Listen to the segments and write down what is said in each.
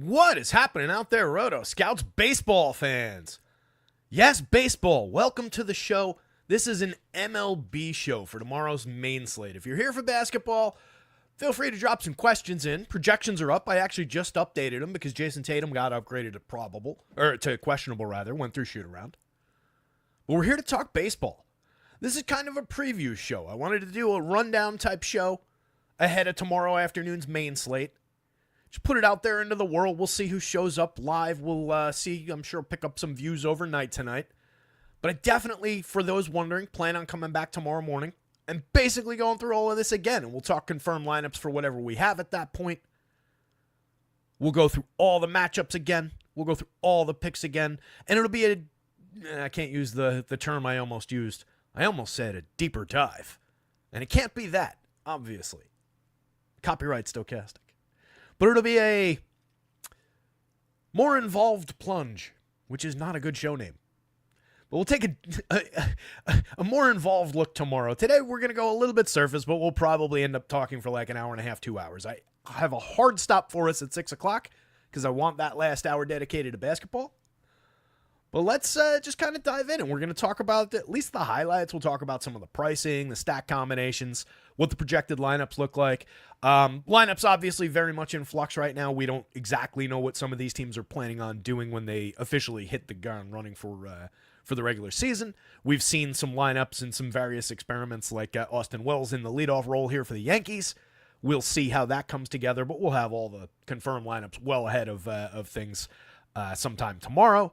What is happening out there, Roto Scouts baseball fans? Yes, baseball. Welcome to the show. This is an MLB show for tomorrow's main slate. If you're here for basketball, feel free to drop some questions in. Projections are up. I actually just updated them because Jason Tatum got upgraded to questionable rather, went through shoot around. But we're here to talk baseball. This is kind of a preview show. I wanted to do a rundown type show ahead of tomorrow afternoon's main slate. Just put it out there into the world. We'll see who shows up live. We'll see. I'm sure pick up some views overnight tonight. But I definitely, for those wondering, plan on coming back tomorrow morning and basically going through all of this again. And we'll talk confirmed lineups for whatever we have at that point. We'll go through all the matchups again. We'll go through all the picks again. And it'll be I can't use the term I almost used. I almost said a deeper dive. And it can't be that, obviously. Copyright stochastic. But it'll be a more involved plunge, which is not a good show name. But we'll take a more involved look tomorrow. Today, we're going to go a little bit surface, but we'll probably end up talking for like an hour and a half, 2 hours. I have a hard stop for us at 6 o'clock because I want that last hour dedicated to basketball. But let's just kind of dive in, and we're going to talk about at least the highlights. We'll talk about some of the pricing, the stack combinations, what the projected lineups look like. Lineups obviously very much in flux right now. We don't exactly know what some of these teams are planning on doing when they officially hit the ground running for the regular season. We've seen some lineups and some various experiments like Austin Wells in the leadoff role here for the Yankees. We'll see how that comes together, but we'll have all the confirmed lineups well ahead of things sometime tomorrow.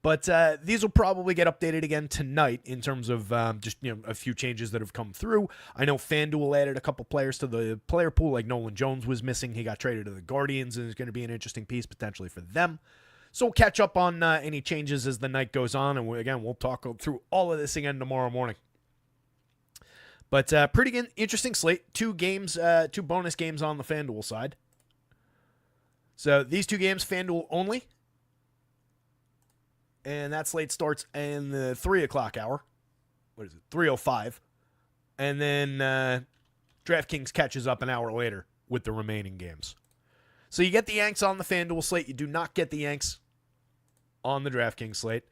But these will probably get updated again tonight in terms of just a few changes that have come through. I know FanDuel added a couple players to the player pool, like Nolan Jones was missing. He got traded to the Guardians and is going to be an interesting piece potentially for them. So we'll catch up on any changes as the night goes on. And we'll talk through all of this again tomorrow morning. But pretty interesting slate. Two bonus games on the FanDuel side. So these two games, FanDuel only. And that slate starts in the 3 o'clock hour. What is it? 3:05. And then DraftKings catches up an hour later with the remaining games. So you get the Yanks on the FanDuel slate. You do not get the Yanks on the DraftKings slate.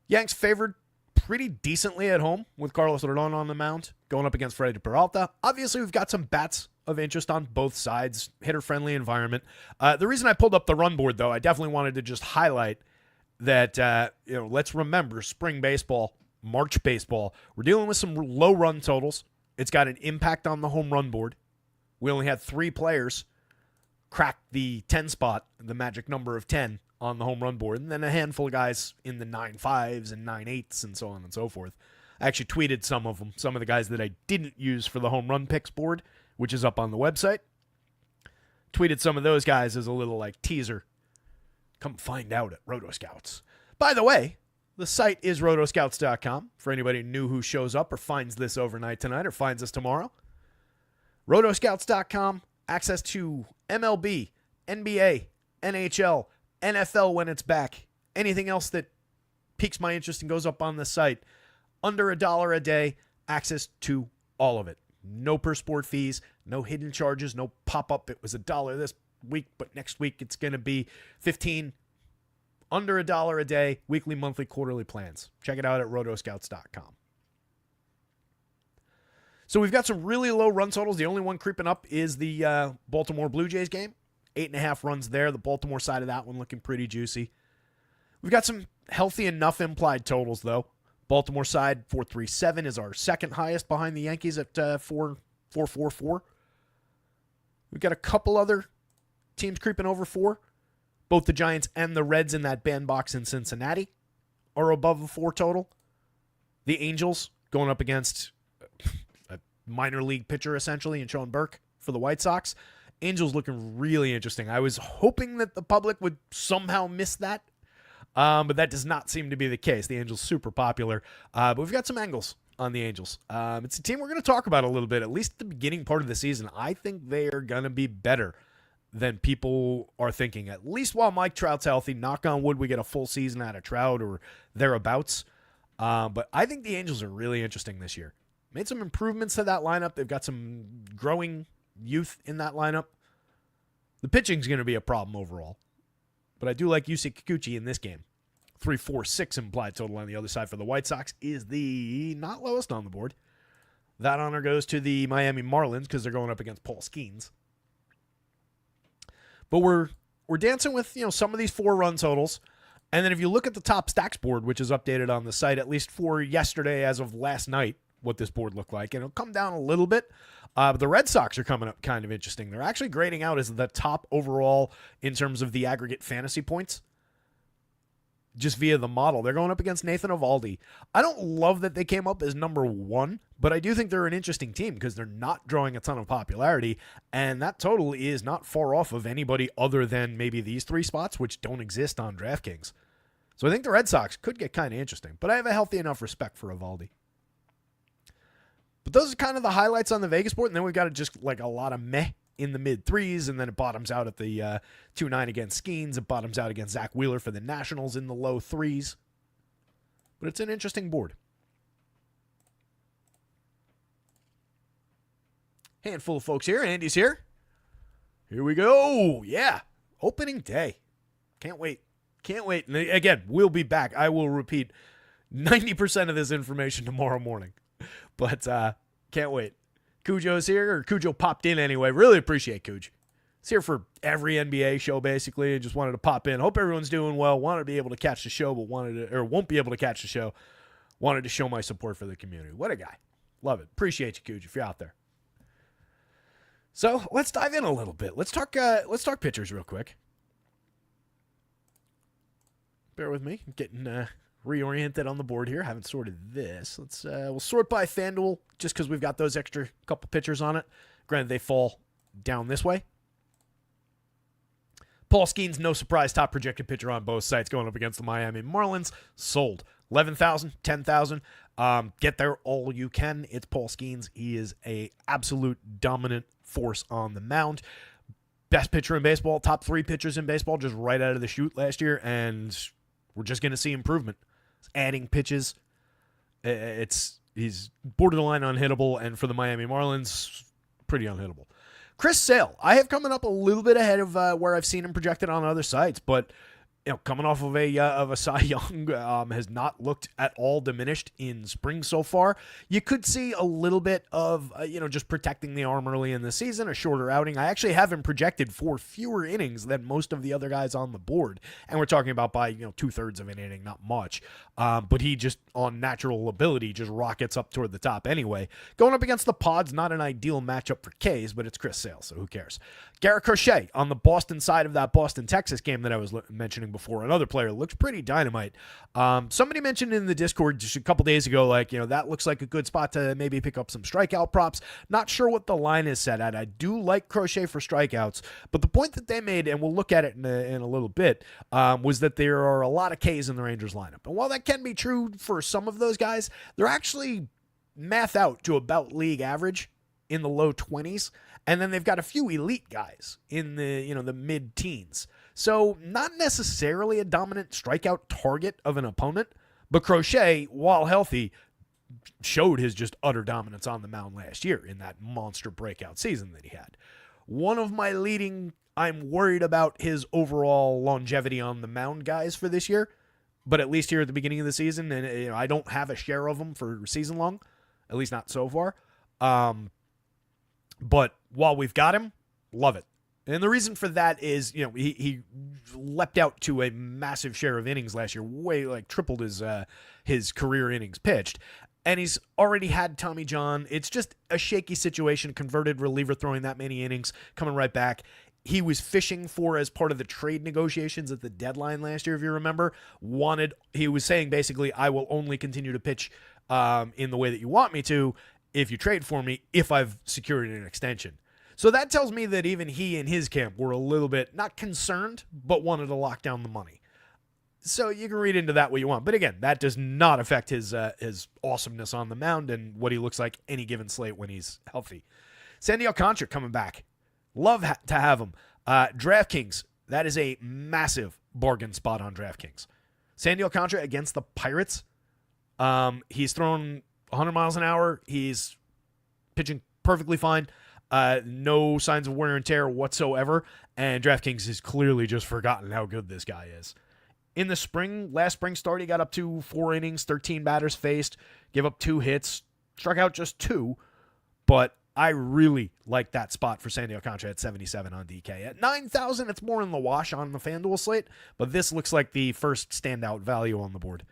Yanks favored pretty decently at home with Carlos Rodon on the mound, going up against Freddy Peralta. Obviously, we've got some bats of interest on both sides, hitter-friendly environment. The reason I pulled up the run board, though, I definitely wanted to just highlight that, let's remember spring baseball, March baseball. We're dealing with some low run totals. It's got an impact on the home run board. We only had 3 players crack the 10 spot, the magic number of 10 on the home run board, and then a handful of guys in the 9.5s and 9.8s and so on and so forth. I actually tweeted some of them, some of the guys that I didn't use for the home run picks board, which is up on the website. Tweeted some of those guys as a little teaser. Come find out at Rotoscouts. By the way, the site is rotoscouts.com for anybody new who shows up or finds this overnight tonight or finds us tomorrow. Rotoscouts.com, access to MLB, NBA, NHL, NFL when it's back. Anything else that piques my interest and goes up on the site. Under $1 a day, access to all of it. No per sport fees, no hidden charges, no pop-up. It was $1 this week, but next week it's going to be $15. Under $1 a day, weekly, monthly, quarterly plans. Check it out at rotoscouts.com. So we've got some really low run totals. The only one creeping up is the Baltimore Blue Jays game. 8.5 runs there. The Baltimore side of that one looking pretty juicy. We've got some healthy enough implied totals, though. Baltimore side, 437 is our second highest behind the Yankees at 444. We've got a couple other teams creeping over 4. Both the Giants and the Reds in that bandbox in Cincinnati are above a 4 total. The Angels going up against a minor league pitcher, essentially, in Sean Burke for the White Sox. Angels looking really interesting. I was hoping that the public would somehow miss that. But that does not seem to be the case. The Angels super popular. But we've got some angles on the Angels. It's a team we're going to talk about a little bit, at least at the beginning part of the season. I think they are going to be better than people are thinking, at least while Mike Trout's healthy. Knock on wood, we get a full season out of Trout or thereabouts. But I think the Angels are really interesting this year. Made some improvements to that lineup. They've got some growing youth in that lineup. The pitching's going to be a problem overall. But I do like Yusei Kikuchi in this game. 3.46 implied total on the other side for the White Sox is the not lowest on the board. That honor goes to the Miami Marlins because they're going up against Paul Skenes. But we're dancing with, some of these 4-run totals. And then if you look at the top stacks board, which is updated on the site, at least for yesterday as of last night, what this board looked like, and it'll come down a little bit. But the Red Sox are coming up kind of interesting. They're actually grading out as the top overall in terms of the aggregate fantasy points, just via the model. They're going up against Nathan Eovaldi. I don't love that they came up as number 1, but I do think they're an interesting team because they're not drawing a ton of popularity, and that total is not far off of anybody other than maybe these 3 spots, which don't exist on DraftKings. So I think the Red Sox could get kind of interesting, but I have a healthy enough respect for Eovaldi. But those are kind of the highlights on the Vegas board, and then we've got just like a lot of meh in the mid-3s, and then it bottoms out at the 2-9 against Skenes. It bottoms out against Zach Wheeler for the Nationals in the low 3s. But it's an interesting board. Handful of folks here. Andy's here. Here we go. Yeah. Opening day. Can't wait. Can't wait. And again, we'll be back. I will repeat 90% of this information tomorrow morning. But can't wait. Cujo's here, or Cujo popped in anyway. Really appreciate Cuj. He's here for every NBA show, basically. Just wanted to pop in. Hope everyone's doing well. Wanted to be able to catch the show, but won't be able to catch the show. Wanted to show my support for the community. What a guy. Love it. Appreciate you, Cuj, if you're out there. So let's dive in a little bit. Let's talk pitchers real quick. Bear with me. I'm getting reoriented on the board here. Haven't sorted this. We'll sort by FanDuel just because we've got those extra couple pitchers on it. Granted, they fall down this way. Paul Skenes, no surprise, top projected pitcher on both sites going up against the Miami Marlins. Sold. 11,000, 10,000. Get there all you can. It's Paul Skenes. He is a absolute dominant force on the mound. Best pitcher in baseball, top 3 pitchers in baseball just right out of the chute last year, and we're just going to see improvement. Adding pitches. He's borderline unhittable, and for the Miami Marlins, pretty unhittable. Chris Sale, I have coming up a little bit ahead of where I've seen him projected on other sites, but coming off of a Cy Young, has not looked at all diminished in spring so far. You could see a little bit of just protecting the arm early in the season, a shorter outing. I actually have him projected for fewer innings than most of the other guys on the board, and we're talking about by 2/3 of an inning, not much. But he just on natural ability just rockets up toward the top anyway. Going up against the Pods, not an ideal matchup for K's, but it's Chris Sale, so who cares? Garrett Crochet on the Boston side of that Boston-Texas game that I was mentioning before. Another player looks pretty dynamite. Somebody mentioned in the Discord just a couple days ago, that looks like a good spot to maybe pick up some strikeout props. Not sure what the line is set at. I do like Crochet for strikeouts, but the point that they made, and we'll look at it in a little bit, was that there are a lot of Ks in the Rangers lineup. And while that can be true for some of those guys, they're actually math out to about league average in the low 20s. And then they've got a few elite guys in the mid-teens. So not necessarily a dominant strikeout target of an opponent, but Crochet, while healthy, showed his just utter dominance on the mound last year in that monster breakout season that he had. One of my I'm worried about his overall longevity on the mound guys for this year, but at least here at the beginning of the season, and I don't have a share of them for season long, at least not so far. But while we've got him, love it. And the reason for that is, he leapt out to a massive share of innings last year, way tripled his career innings pitched. And he's already had Tommy John. It's just a shaky situation, converted reliever throwing that many innings, coming right back. He was fishing for, as part of the trade negotiations at the deadline last year, if you remember, he was saying basically, I will only continue to pitch in the way that you want me to if you trade for me, if I've secured an extension. So that tells me that even he and his camp were a little bit, not concerned, but wanted to lock down the money. So you can read into that what you want. But again, that does not affect his awesomeness on the mound and what he looks like any given slate when he's healthy. Sandy Alcantra coming back. Love to have him. DraftKings, that is a massive bargain spot on DraftKings. Sandy Alcantra against the Pirates. He's thrown 100 miles an hour. He's pitching perfectly fine. No signs of wear and tear whatsoever, and DraftKings has clearly just forgotten how good this guy is. In the spring, last spring start, he got up to 4 innings, 13 batters faced, gave up 2 hits, struck out just 2, but I really like that spot for Sandy Alcantra at 77 on DK. At 9,000, it's more in the wash on the FanDuel slate, but this looks like the first standout value on the board.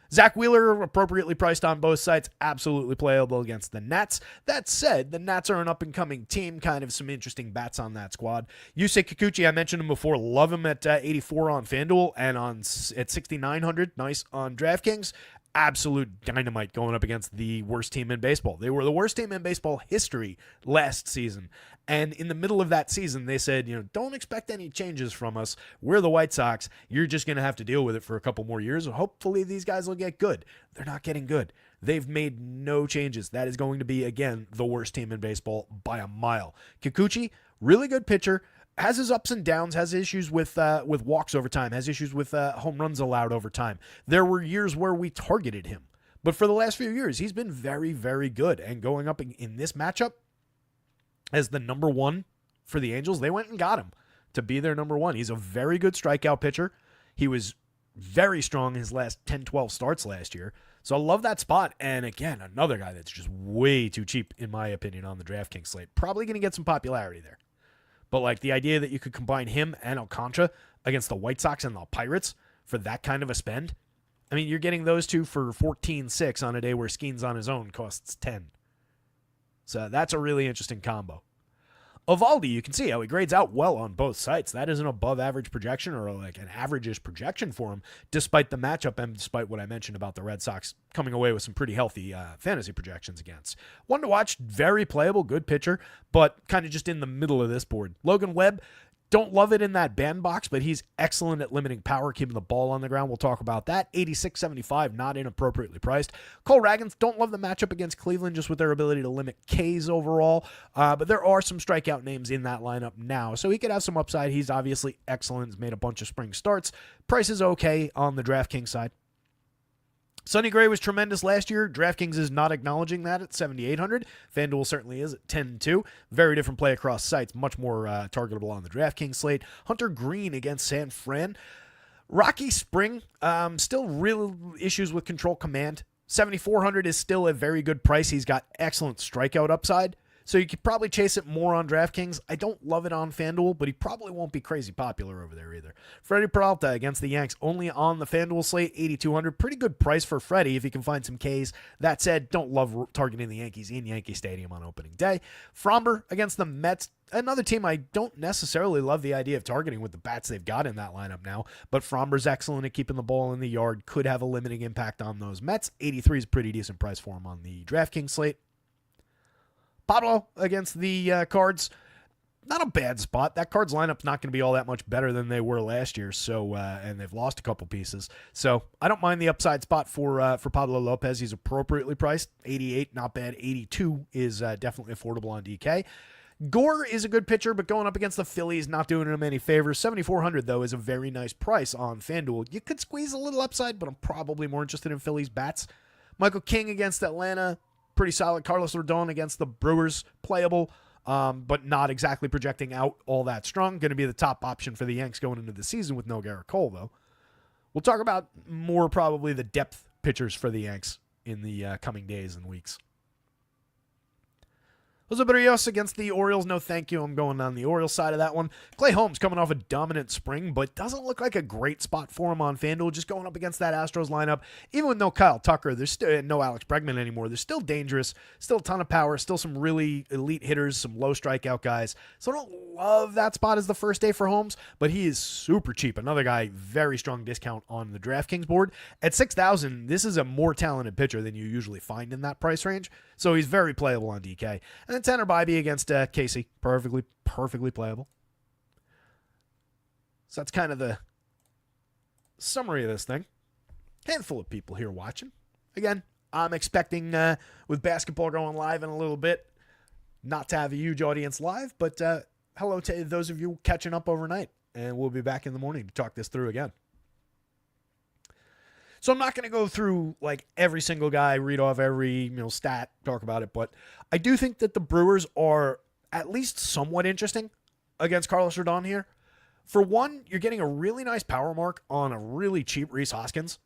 Zach Wheeler, appropriately priced on both sites, absolutely playable against the Nats. That said, the Nats are an up-and-coming team, kind of some interesting bats on that squad. Yusei Kikuchi, I mentioned him before, love him at 84 on FanDuel and at 6,900, nice on DraftKings. Absolute dynamite going up against the worst team in baseball. They were the worst team in baseball history last season. And in the middle of that season, they said, don't expect any changes from us. We're the White Sox. You're just going to have to deal with it for a couple more years. Hopefully these guys will get good. They're not getting good. They've made no changes. That is going to be, again, the worst team in baseball by a mile. Kikuchi, really good pitcher. Has his ups and downs, has issues with walks over time, has issues with home runs allowed over time. There were years where we targeted him. But for the last few years, he's been very, very good. And going up in this matchup as the number 1 for the Angels, they went and got him to be their number 1. He's a very good strikeout pitcher. He was very strong in his last 10, 12 starts last year. So I love that spot. And again, another guy that's just way too cheap, in my opinion, on the DraftKings slate. Probably going to get some popularity there. But like the idea that you could combine him and Alcantra against the White Sox and the Pirates for that kind of a spend, I mean, you're getting those two for 14.6 on a day where Skenes on his own costs 10. So that's a really interesting combo. Evaldi, you can see how he grades out well on both sites. That is an above average projection or like an average-ish projection for him, despite the matchup and despite what I mentioned about the Red Sox coming away with some pretty healthy fantasy projections against. One to watch, very playable, good pitcher, but kind of just in the middle of this board. Logan Webb, don't love it in that bandbox, but he's excellent at limiting power, keeping the ball on the ground. We'll talk about that. 86.75, not inappropriately priced. Cole Raggins, don't love the matchup against Cleveland just with their ability to limit Ks overall, but there are some strikeout names in that lineup now, so he could have some upside. He's obviously excellent. He's made a bunch of spring starts. Price is okay on the DraftKings side. Sonny Gray was tremendous last year. DraftKings is not acknowledging that at 7,800. FanDuel certainly is at 10-2. Very different play across sites. Much more targetable on the DraftKings slate. Hunter Green against San Fran. Rocky Spring, still real issues with control command. 7,400 is still a very good price. He's got excellent strikeout upside. So you could probably chase it more on DraftKings. I don't love it on FanDuel, but he probably won't be crazy popular over there either. Freddie Peralta against the Yanks, only on the FanDuel slate, 8,200. Pretty good price for Freddie if he can find some Ks. That said, don't love targeting the Yankees in Yankee Stadium on opening day. Fromber against the Mets, another team I don't necessarily love the idea of targeting with the bats they've got in that lineup now, but Fromber's excellent at keeping the ball in the yard, could have a limiting impact on those Mets. 83 is a pretty decent price for him on the DraftKings slate. Pablo against the Cards, not a bad spot. That Cards lineup's not going to be all that much better than they were last year, so and they've lost a couple pieces. So I don't mind the upside spot for Pablo Lopez. He's appropriately priced. 88, not bad. 82 is definitely affordable on DK. Gore is a good pitcher, but going up against the Phillies, not doing him any favors. 7,400, though, is a very nice price on FanDuel. You could squeeze a little upside, but I'm probably more interested in Phillies bats. Michael King against Atlanta, pretty solid. Carlos Rodon against the Brewers, playable, but not exactly projecting out all that strong. Going to be the top option for the Yanks going into the season with no Garrett Cole, though. We'll talk about more probably the depth pitchers for the Yanks in the coming days and weeks. Jose Barrios against the Orioles, no thank you. I'm going on the Orioles side of that one. Klay Holmes coming off a dominant spring, but doesn't look like a great spot for him on FanDuel, just going up against that Astros lineup. Even with no Kyle Tucker, there's still no Alex Bregman anymore. They're still dangerous, still a ton of power, still some really elite hitters, some low strikeout guys. So I don't love that spot as the first day for Holmes, but he is super cheap. Another guy, very strong discount on the DraftKings board. At 6,000, this is a more talented pitcher than you usually find in that price range, so he's very playable on DK. And then Tanner Bybee against Casey, perfectly playable. So that's kind of the summary of this thing. Handful of people here watching. Again, I'm expecting, with basketball going live in a little bit, not to have a huge audience live, but hello to those of you catching up overnight, and we'll be back in the morning to talk this through again. So I'm not going to go through like every single guy, read off every stat, talk about it, but I do think that the Brewers are at least somewhat interesting against Carlos Rodon here. For one, you're getting a really nice power mark on a really cheap Rhys Hoskins.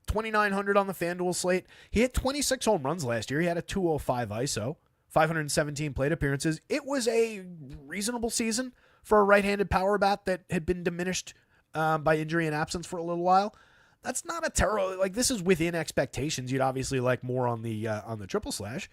2,900 on the FanDuel slate. He hit 26 home runs last year. He had a 205 ISO, 517 plate appearances. It was a reasonable season for a right-handed power bat that had been diminished by injury and absence for a little while. That's not a terrible, like, this is within expectations. You'd obviously like more on the triple slash.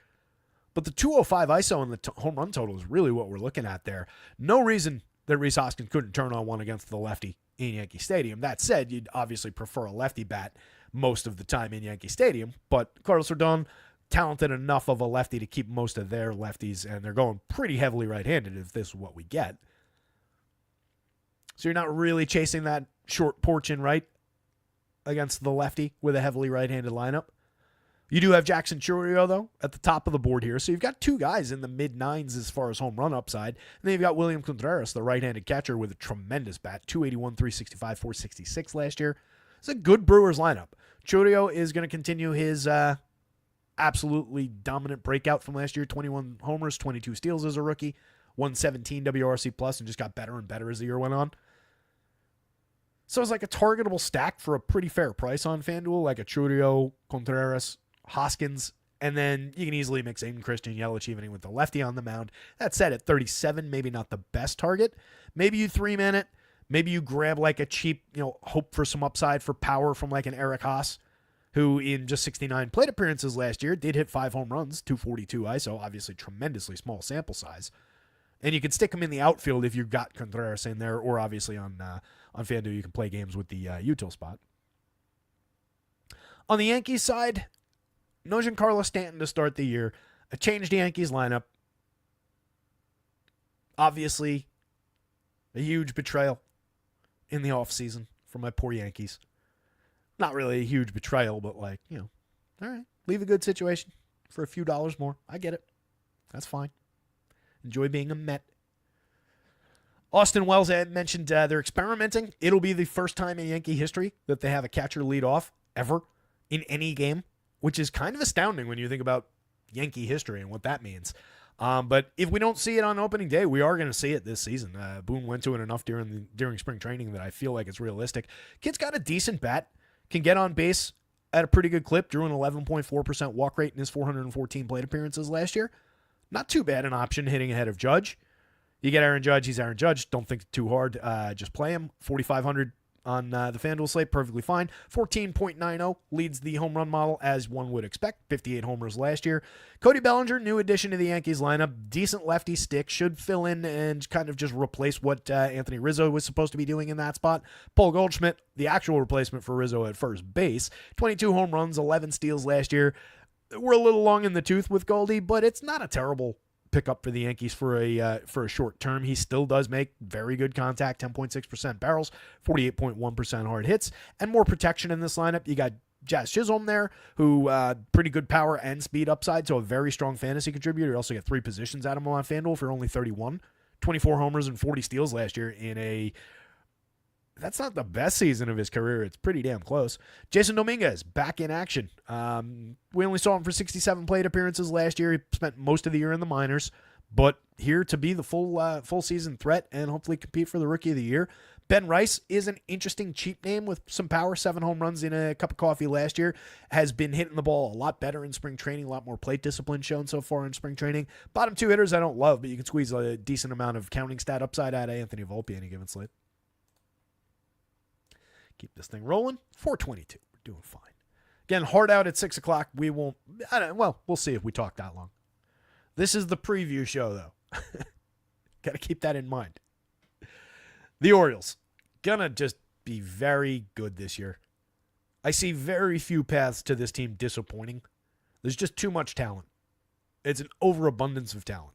But the 205 ISO and the home run total is really what we're looking at there. No reason that Rhys Hoskins couldn't turn on one against the lefty in Yankee Stadium. That said, you'd obviously prefer a lefty bat most of the time in Yankee Stadium. But Carlos Rodon, talented enough of a lefty to keep most of their lefties, and they're going pretty heavily right-handed if this is what we get. So you're not really chasing that short porch in right against the lefty with a heavily right-handed lineup. You do have Jackson Chourio, though, at the top of the board here. So you've got two guys in the mid-nines as far as home run upside. And then you've got William Contreras, the right-handed catcher, with a tremendous bat. 281, 365, 466 last year. It's a good Brewers lineup. Chourio is going to continue his absolutely dominant breakout from last year. 21 homers, 22 steals as a rookie. 117 WRC plus, and just got better and better as the year went on. So it's like a targetable stack for a pretty fair price on FanDuel, like a Chourio, Contreras, Hoskins, and then you can easily mix in Christian Yelich even with the lefty on the mound. That said, at 37, maybe not the best target. Maybe you three-man it. Maybe you grab like a cheap, hope for some upside for power from like an Eric Haas, who in just 69 plate appearances last year did hit 5 home runs, 242 ISO, obviously tremendously small sample size. And you can stick him in the outfield if you've got Contreras in there, or obviously on FanDuel you can play games with the util spot. On the Yankees side, no Giancarlo Stanton to start the year. A changed Yankees lineup. Obviously, a huge betrayal in the offseason for my poor Yankees. Not really a huge betrayal, but all right, leave a good situation for a few dollars more. I get it. That's fine. Enjoy being a Met. Austin Wells, I mentioned they're experimenting. It'll be the first time in Yankee history that they have a catcher lead off ever in any game, which is kind of astounding when you think about Yankee history and what that means. But if we don't see it on opening day, we are going to see it this season. Boone went to it enough during spring training that I feel like it's realistic. Kid's got a decent bat, can get on base at a pretty good clip, drew an 11.4% walk rate in his 414 plate appearances last year. Not too bad an option hitting ahead of Judge. You get Aaron Judge, he's Aaron Judge. Don't think too hard. Just play him. 4,500 on the FanDuel slate, perfectly fine. 14.90 leads the home run model as one would expect. 58 homers last year. Cody Bellinger, new addition to the Yankees lineup. Decent lefty stick. Should fill in and kind of just replace what Anthony Rizzo was supposed to be doing in that spot. Paul Goldschmidt, the actual replacement for Rizzo at first base. 22 home runs, 11 steals last year. We're a little long in the tooth with Goldie, but it's not a terrible pickup for the Yankees for a short term. He still does make very good contact, 10.6% barrels, 48.1% hard hits, and more protection in this lineup. You got Jazz Chisholm there, who pretty good power and speed upside, so a very strong fantasy contributor. You also get 3 positions out of him on FanDuel for only 31. 24 homers and 40 steals last year in a... That's not the best season of his career. It's pretty damn close. Jason Dominguez, back in action. We only saw him for 67 plate appearances last year. He spent most of the year in the minors, but here to be the full season threat and hopefully compete for the Rookie of the Year. Ben Rice is an interesting cheap name with some power. 7 home runs in a cup of coffee last year. Has been hitting the ball a lot better in spring training. A lot more plate discipline shown so far in spring training. Bottom 2 hitters I don't love, but you can squeeze a decent amount of counting stat upside out of Anthony Volpe any given slate. Keep this thing rolling. 422. We're doing fine. Again, hard out at 6 o'clock. We won't. We'll see if we talk that long. This is the preview show, though. Got to keep that in mind. The Orioles. Gonna just be very good this year. I see very few paths to this team disappointing. There's just too much talent. It's an overabundance of talent.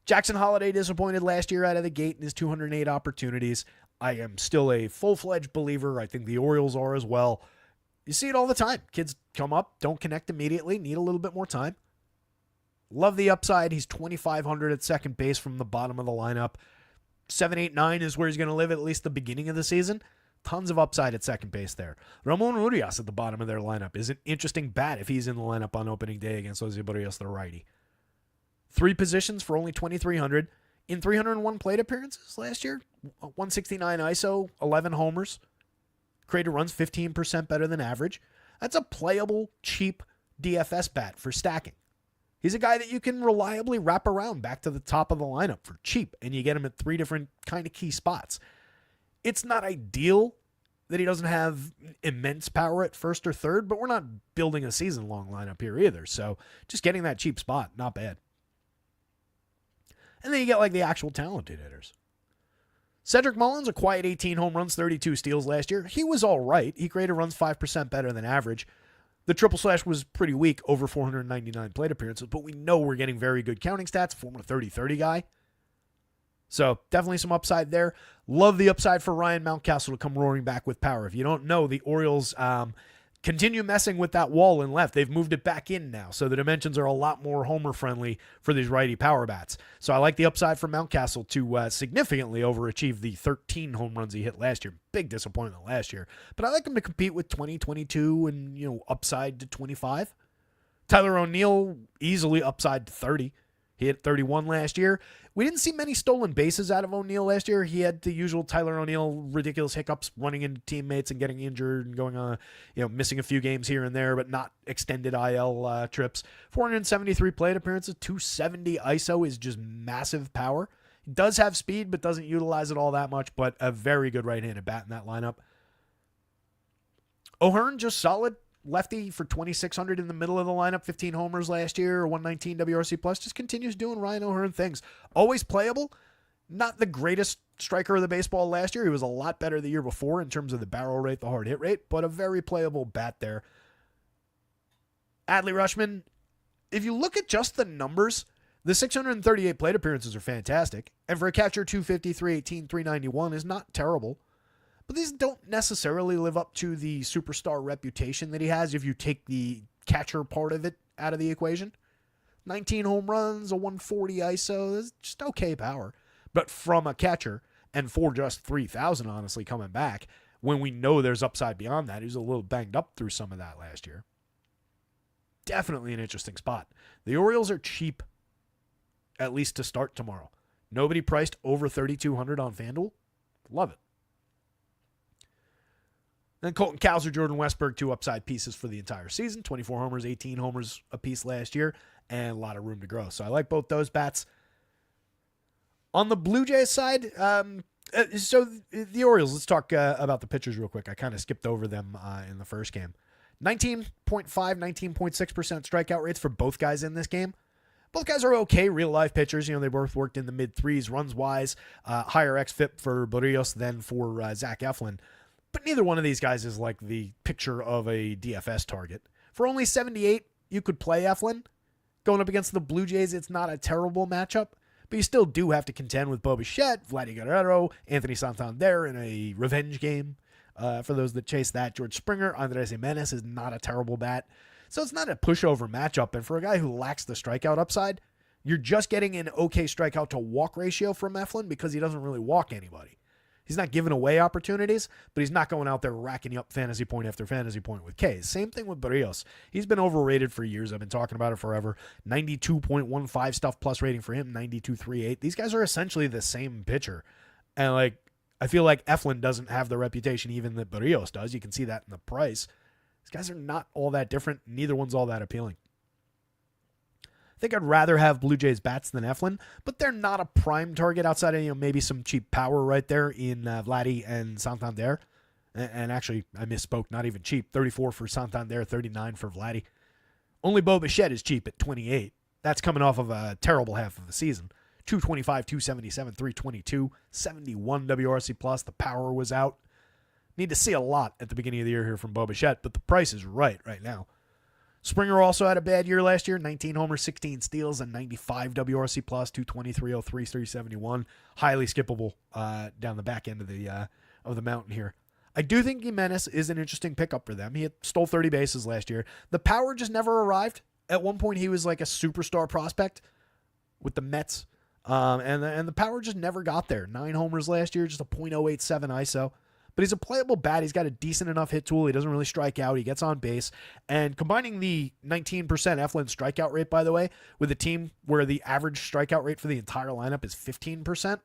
Jackson Holliday disappointed last year out of the gate in his 208 opportunities. I am still a full-fledged believer. I think the Orioles are as well. You see it all the time. Kids come up, don't connect immediately, need a little bit more time. Love the upside. He's 2,500 at second base from the bottom of the lineup. 7, 8, 9 is where he's going to live at least the beginning of the season. Tons of upside at second base there. Ramon Urias at the bottom of their lineup is an interesting bat if he's in the lineup on opening day against Jose Barrios, the righty. 3 positions for only 2,300 in 301 plate appearances last year. 169 ISO, 11 homers. Created runs 15% better than average. That's a playable, cheap DFS bat for stacking. He's a guy that you can reliably wrap around back to the top of the lineup for cheap, and you get him at 3 different kind of key spots. It's not ideal that he doesn't have immense power at first or third, but we're not building a season-long lineup here either, so just getting that cheap spot, not bad. And then you get like the actual talented hitters. Cedric Mullins, a quiet 18 home runs, 32 steals last year. He was all right. He created runs 5% better than average. The triple slash was pretty weak, over 499 plate appearances, but we know we're getting very good counting stats, former 30-30 guy. So definitely some upside there. Love the upside for Ryan Mountcastle to come roaring back with power. If you don't know, the Orioles continue messing with that wall in left. They've moved it back in now, so the dimensions are a lot more homer-friendly for these righty power bats. So I like the upside for Mountcastle to significantly overachieve the 13 home runs he hit last year. Big disappointment last year. But I like him to compete with 20, 22, and upside to 25. Tyler O'Neill, easily upside to 30. He hit 31 last year. We didn't see many stolen bases out of O'Neill last year. He had the usual Tyler O'Neill ridiculous hiccups, running into teammates and getting injured and going on, missing a few games here and there, but not extended IL trips. 473 plate appearances, 270 ISO is just massive power. He does have speed, but doesn't utilize it all that much, but a very good right-handed bat in that lineup. O'Hearn, just solid. Lefty for 2,600 in the middle of the lineup, 15 homers last year, 119 WRC plus, just continues doing Ryan O'Hearn things. Always playable. Not the greatest striker of the baseball last year. He was a lot better the year before in terms of the barrel rate, the hard hit rate, but a very playable bat there. Adley Rutschman, if you look at just the numbers, the 638 plate appearances are fantastic, and for a catcher, 250, 318, 391 is not terrible. But these don't necessarily live up to the superstar reputation that he has if you take the catcher part of it out of the equation. 19 home runs, a 140 ISO, is just okay power. But from a catcher, and for just 3,000 honestly coming back, when we know there's upside beyond that, he was a little banged up through some of that last year. Definitely an interesting spot. The Orioles are cheap, at least to start tomorrow. Nobody priced over 3,200 on FanDuel. Love it. Then Colton Cowser, Jordan Westburg, 2 upside pieces for the entire season. 24 homers, 18 homers apiece last year, and a lot of room to grow. So I like both those bats. On the Blue Jays side, so the Orioles, let's talk about the pitchers real quick. I kind of skipped over them in the first game. 19.5, 19.6% strikeout rates for both guys in this game. Both guys are okay real-life pitchers. They both worked in the mid-threes runs-wise. Higher xFIP for Berríos than for Zach Eflin. But neither one of these guys is like the picture of a DFS target. For only 78, you could play Eflin. Going up against the Blue Jays, it's not a terrible matchup. But you still do have to contend with Bo Bichette, Vladdy Guerrero, Anthony Santander in a revenge game. For those that chase that, George Springer, Andres Jimenez is not a terrible bat. So it's not a pushover matchup. And for a guy who lacks the strikeout upside, you're just getting an okay strikeout to walk ratio from Eflin because he doesn't really walk anybody. He's not giving away opportunities, but he's not going out there racking up fantasy point after fantasy point with Ks. Same thing with Berríos. He's been overrated for years. I've been talking about it forever. 92.15 stuff plus rating for him, 92.38. These guys are essentially the same pitcher. And I feel like Eflin doesn't have the reputation even that Berríos does. You can see that in the price. These guys are not all that different. Neither one's all that appealing. I think I'd rather have Blue Jays bats than Eflin, but they're not a prime target outside of maybe some cheap power right there in Vladdy and Santander. And actually, I misspoke, not even cheap. 34 for Santander, 39 for Vladdy. Only Bo Bichette is cheap at 28. That's coming off of a terrible half of the season. 225, 277, 322, 71 WRC plus. The power was out. Need to see a lot at the beginning of the year here from Bo Bichette, but the price is right now. Springer also had a bad year last year, 19 homers, 16 steals, and 95 WRC plus, 220, 303, 371. Highly skippable down the back end of the mountain here. I do think Jimenez is an interesting pickup for them. He stole 30 bases last year. The power just never arrived. At one point, he was like a superstar prospect with the Mets, and the power just never got there. 9 homers last year, just a .087 ISO. but he's a playable bat. He's got a decent enough hit tool. He doesn't really strike out. He gets on base. And combining the 19% Eflin strikeout rate, by the way, with a team where the average strikeout rate for the entire lineup is 15%,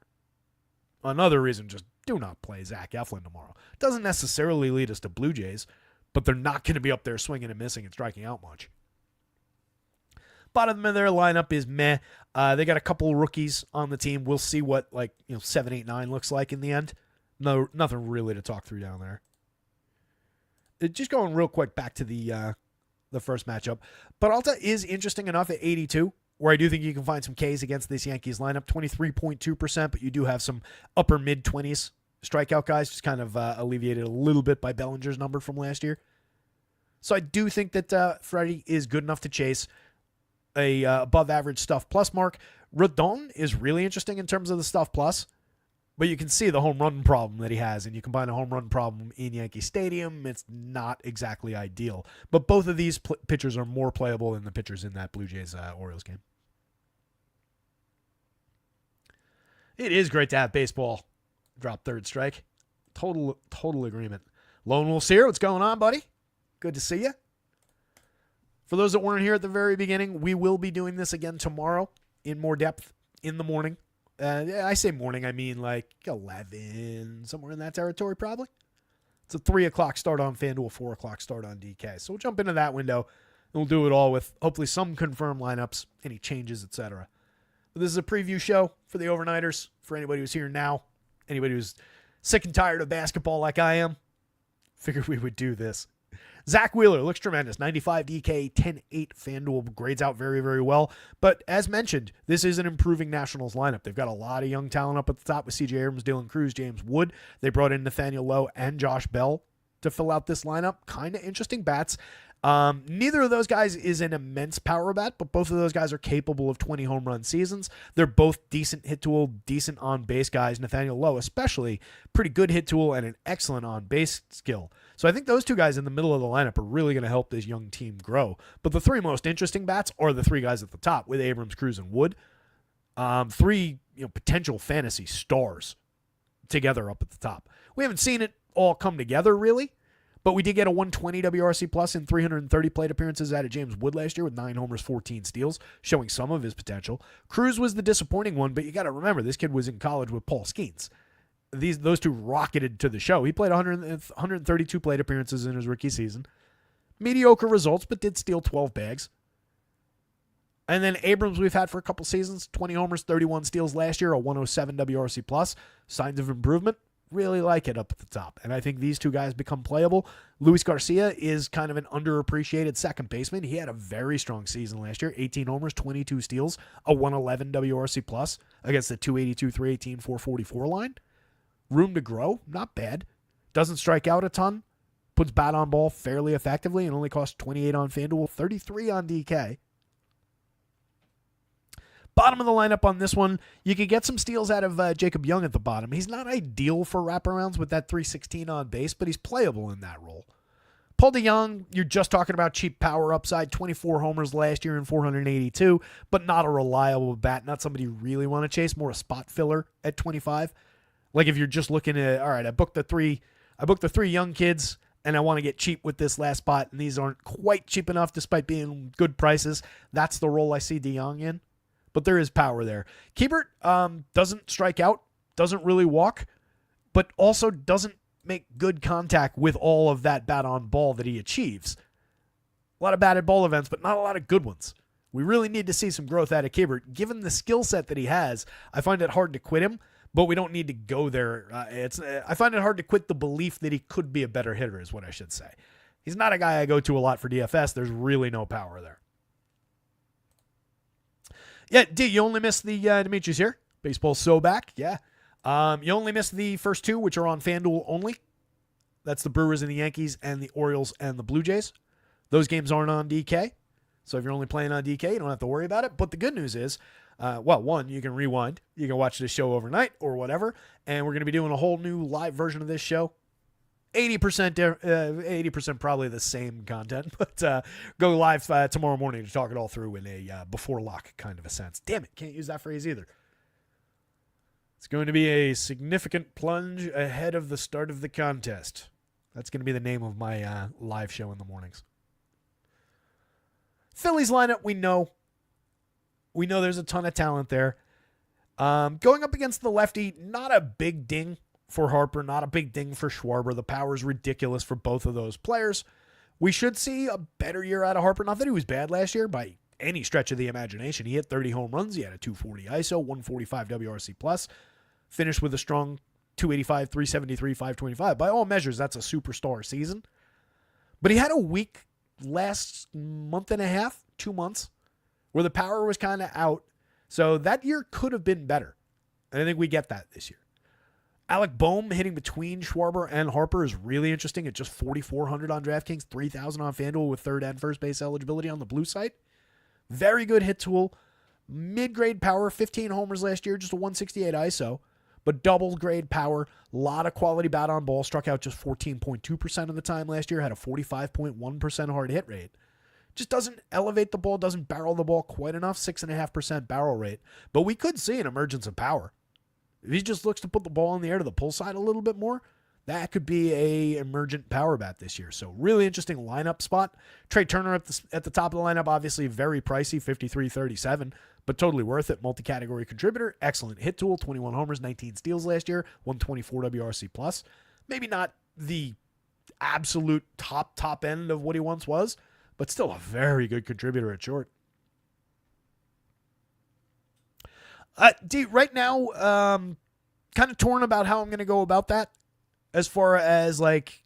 another reason, just do not play Zach Eflin tomorrow. Doesn't necessarily lead us to Blue Jays, but they're not going to be up there swinging and missing and striking out much. Bottom of their lineup is meh. They got a couple rookies on the team. We'll see what 7, 8, 9 looks like in the end. No, nothing really to talk through down there. Just going real quick back to the first matchup. Peralta is interesting enough at 82, where I do think you can find some Ks against this Yankees lineup. 23.2%, but you do have some upper mid-20s strikeout guys, just kind of alleviated a little bit by Bellinger's number from last year. So I do think that Freddie is good enough to chase a above-average stuff plus mark. Rodon is really interesting in terms of the stuff plus, but you can see the home run problem that he has, and you combine a home run problem in Yankee Stadium, it's not exactly ideal. But both of these pitchers are more playable than the pitchers in that Blue Jays-Orioles game. It is great to have baseball drop third strike. Total agreement. Lone Wolf's here. What's going on, buddy? Good to see you. For those that weren't here at the very beginning, we will be doing this again tomorrow in more depth in the morning. I say morning, I mean like 11, somewhere in that territory probably. It's a 3 o'clock start on FanDuel, 4 o'clock start on DK. So we'll jump into that window, and we'll do it all with hopefully some confirmed lineups, any changes, etc. But this is a preview show for the overnighters, for anybody who's here now, anybody who's sick and tired of basketball like I am. Figured we would do this. Zach Wheeler looks tremendous. 95 DK, 10-8 FanDuel grades out very, very well. But as mentioned, this is an improving Nationals lineup. They've got a lot of young talent up at the top with C.J. Abrams, Dylan Cruz, James Wood. They brought in Nathaniel Lowe and Josh Bell to fill out this lineup. Kind of interesting bats. Neither of those guys is an immense power bat, but both of those guys are capable of 20 home run seasons. They're both decent hit tool, decent on base guys. Nathaniel Lowe, especially, pretty good hit tool and an excellent on base skill. So I think those two guys in the middle of the lineup are really going to help this young team grow. But the three most interesting bats are the three guys at the top with Abrams, Cruz, and Wood. Three potential fantasy stars together up at the top. We haven't seen it all come together really. But we did get a 120 WRC plus in 330 plate appearances out of James Wood last year with 9 homers, 14 steals, showing some of his potential. Cruz was the disappointing one, but you got to remember, this kid was in college with Paul Skenes. Those two rocketed to the show. He played 132 plate appearances in his rookie season. Mediocre results, but did steal 12 bags. And then Abrams we've had for a couple seasons, 20 homers, 31 steals last year, a 107 WRC plus. Signs of improvement. Really like it up at the top. And I think these two guys become playable. Luis Garcia is kind of an underappreciated second baseman. He had a very strong season last year. 18 homers, 22 steals, a 111 WRC plus against the 282, 318, 444 line. Room to grow, not bad. Doesn't strike out a ton. Puts bat on ball fairly effectively and only costs 28 on FanDuel, 33 on DK. Bottom of the lineup on this one, you could get some steals out of Jacob Young at the bottom. He's not ideal for wraparounds with that 316 on base, but he's playable in that role. Paul DeJong, you're just talking about cheap power upside, 24 homers last year in 482, but not a reliable bat, not somebody you really want to chase, more a spot filler at 25. Like if you're just looking at, all right, I booked the three young kids, and I want to get cheap with this last spot, and these aren't quite cheap enough despite being good prices. That's the role I see DeJong in. But there is power there. Kiebert doesn't strike out, doesn't really walk, but also doesn't make good contact with all of that bat on ball that he achieves. A lot of batted ball events, but not a lot of good ones. We really need to see some growth out of Kiebert. Given the skill set that he has, I find it hard to quit him, but we don't need to go there. I find it hard to quit the belief that he could be a better hitter is what I should say. He's not a guy I go to a lot for DFS. There's really no power there. Yeah, D, you only missed the Dimitri's here. Baseball's so back, yeah. You only missed the first two, which are on FanDuel only. That's the Brewers and the Yankees and the Orioles and the Blue Jays. Those games aren't on DK. So if you're only playing on DK, you don't have to worry about it. But the good news is, one, you can rewind. You can watch this show overnight or whatever. And we're going to be doing a whole new live version of this show. 80% probably the same content, but go live tomorrow morning to talk it all through in a before lock kind of a sense. Damn it, can't use that phrase either. It's going to be a significant plunge ahead of the start of the contest. That's going to be the name of my live show in the mornings. Phillies lineup, we know. We know there's a ton of talent there. Going up against the lefty, not a big ding for Harper, not a big ding for Schwarber. The power is ridiculous for both of those players. We should see a better year out of Harper. Not that he was bad last year by any stretch of the imagination. He hit 30 home runs. He had a 240 ISO, 145 WRC+. Finished with a strong 285, 373, 525. By all measures, that's a superstar season. But he had a weak last month and a half, 2 months, where the power was kind of out. So that year could have been better. And I think we get that this year. Alec Boehm hitting between Schwarber and Harper is really interesting at just 4,400 on DraftKings, 3,000 on FanDuel with third and first base eligibility on the blue site. Very good hit tool. Mid-grade power, 15 homers last year, just a 168 ISO. But double-grade power, a lot of quality bat on ball. Struck out just 14.2% of the time last year. Had a 45.1% hard hit rate. Just doesn't elevate the ball, doesn't barrel the ball quite enough. 6.5% barrel rate. But we could see an emergence of power. If he just looks to put the ball in the air to the pull side a little bit more, that could be a emergent power bat this year. So really interesting lineup spot. Trey Turner at the top of the lineup, obviously very pricey, 53.37, but totally worth it. Multi-category contributor, excellent hit tool, 21 homers, 19 steals last year, 124 WRC+. Maybe not the absolute top end of what he once was, but still a very good contributor at short. D, right now, kind of torn about how I'm going to go about that as far as like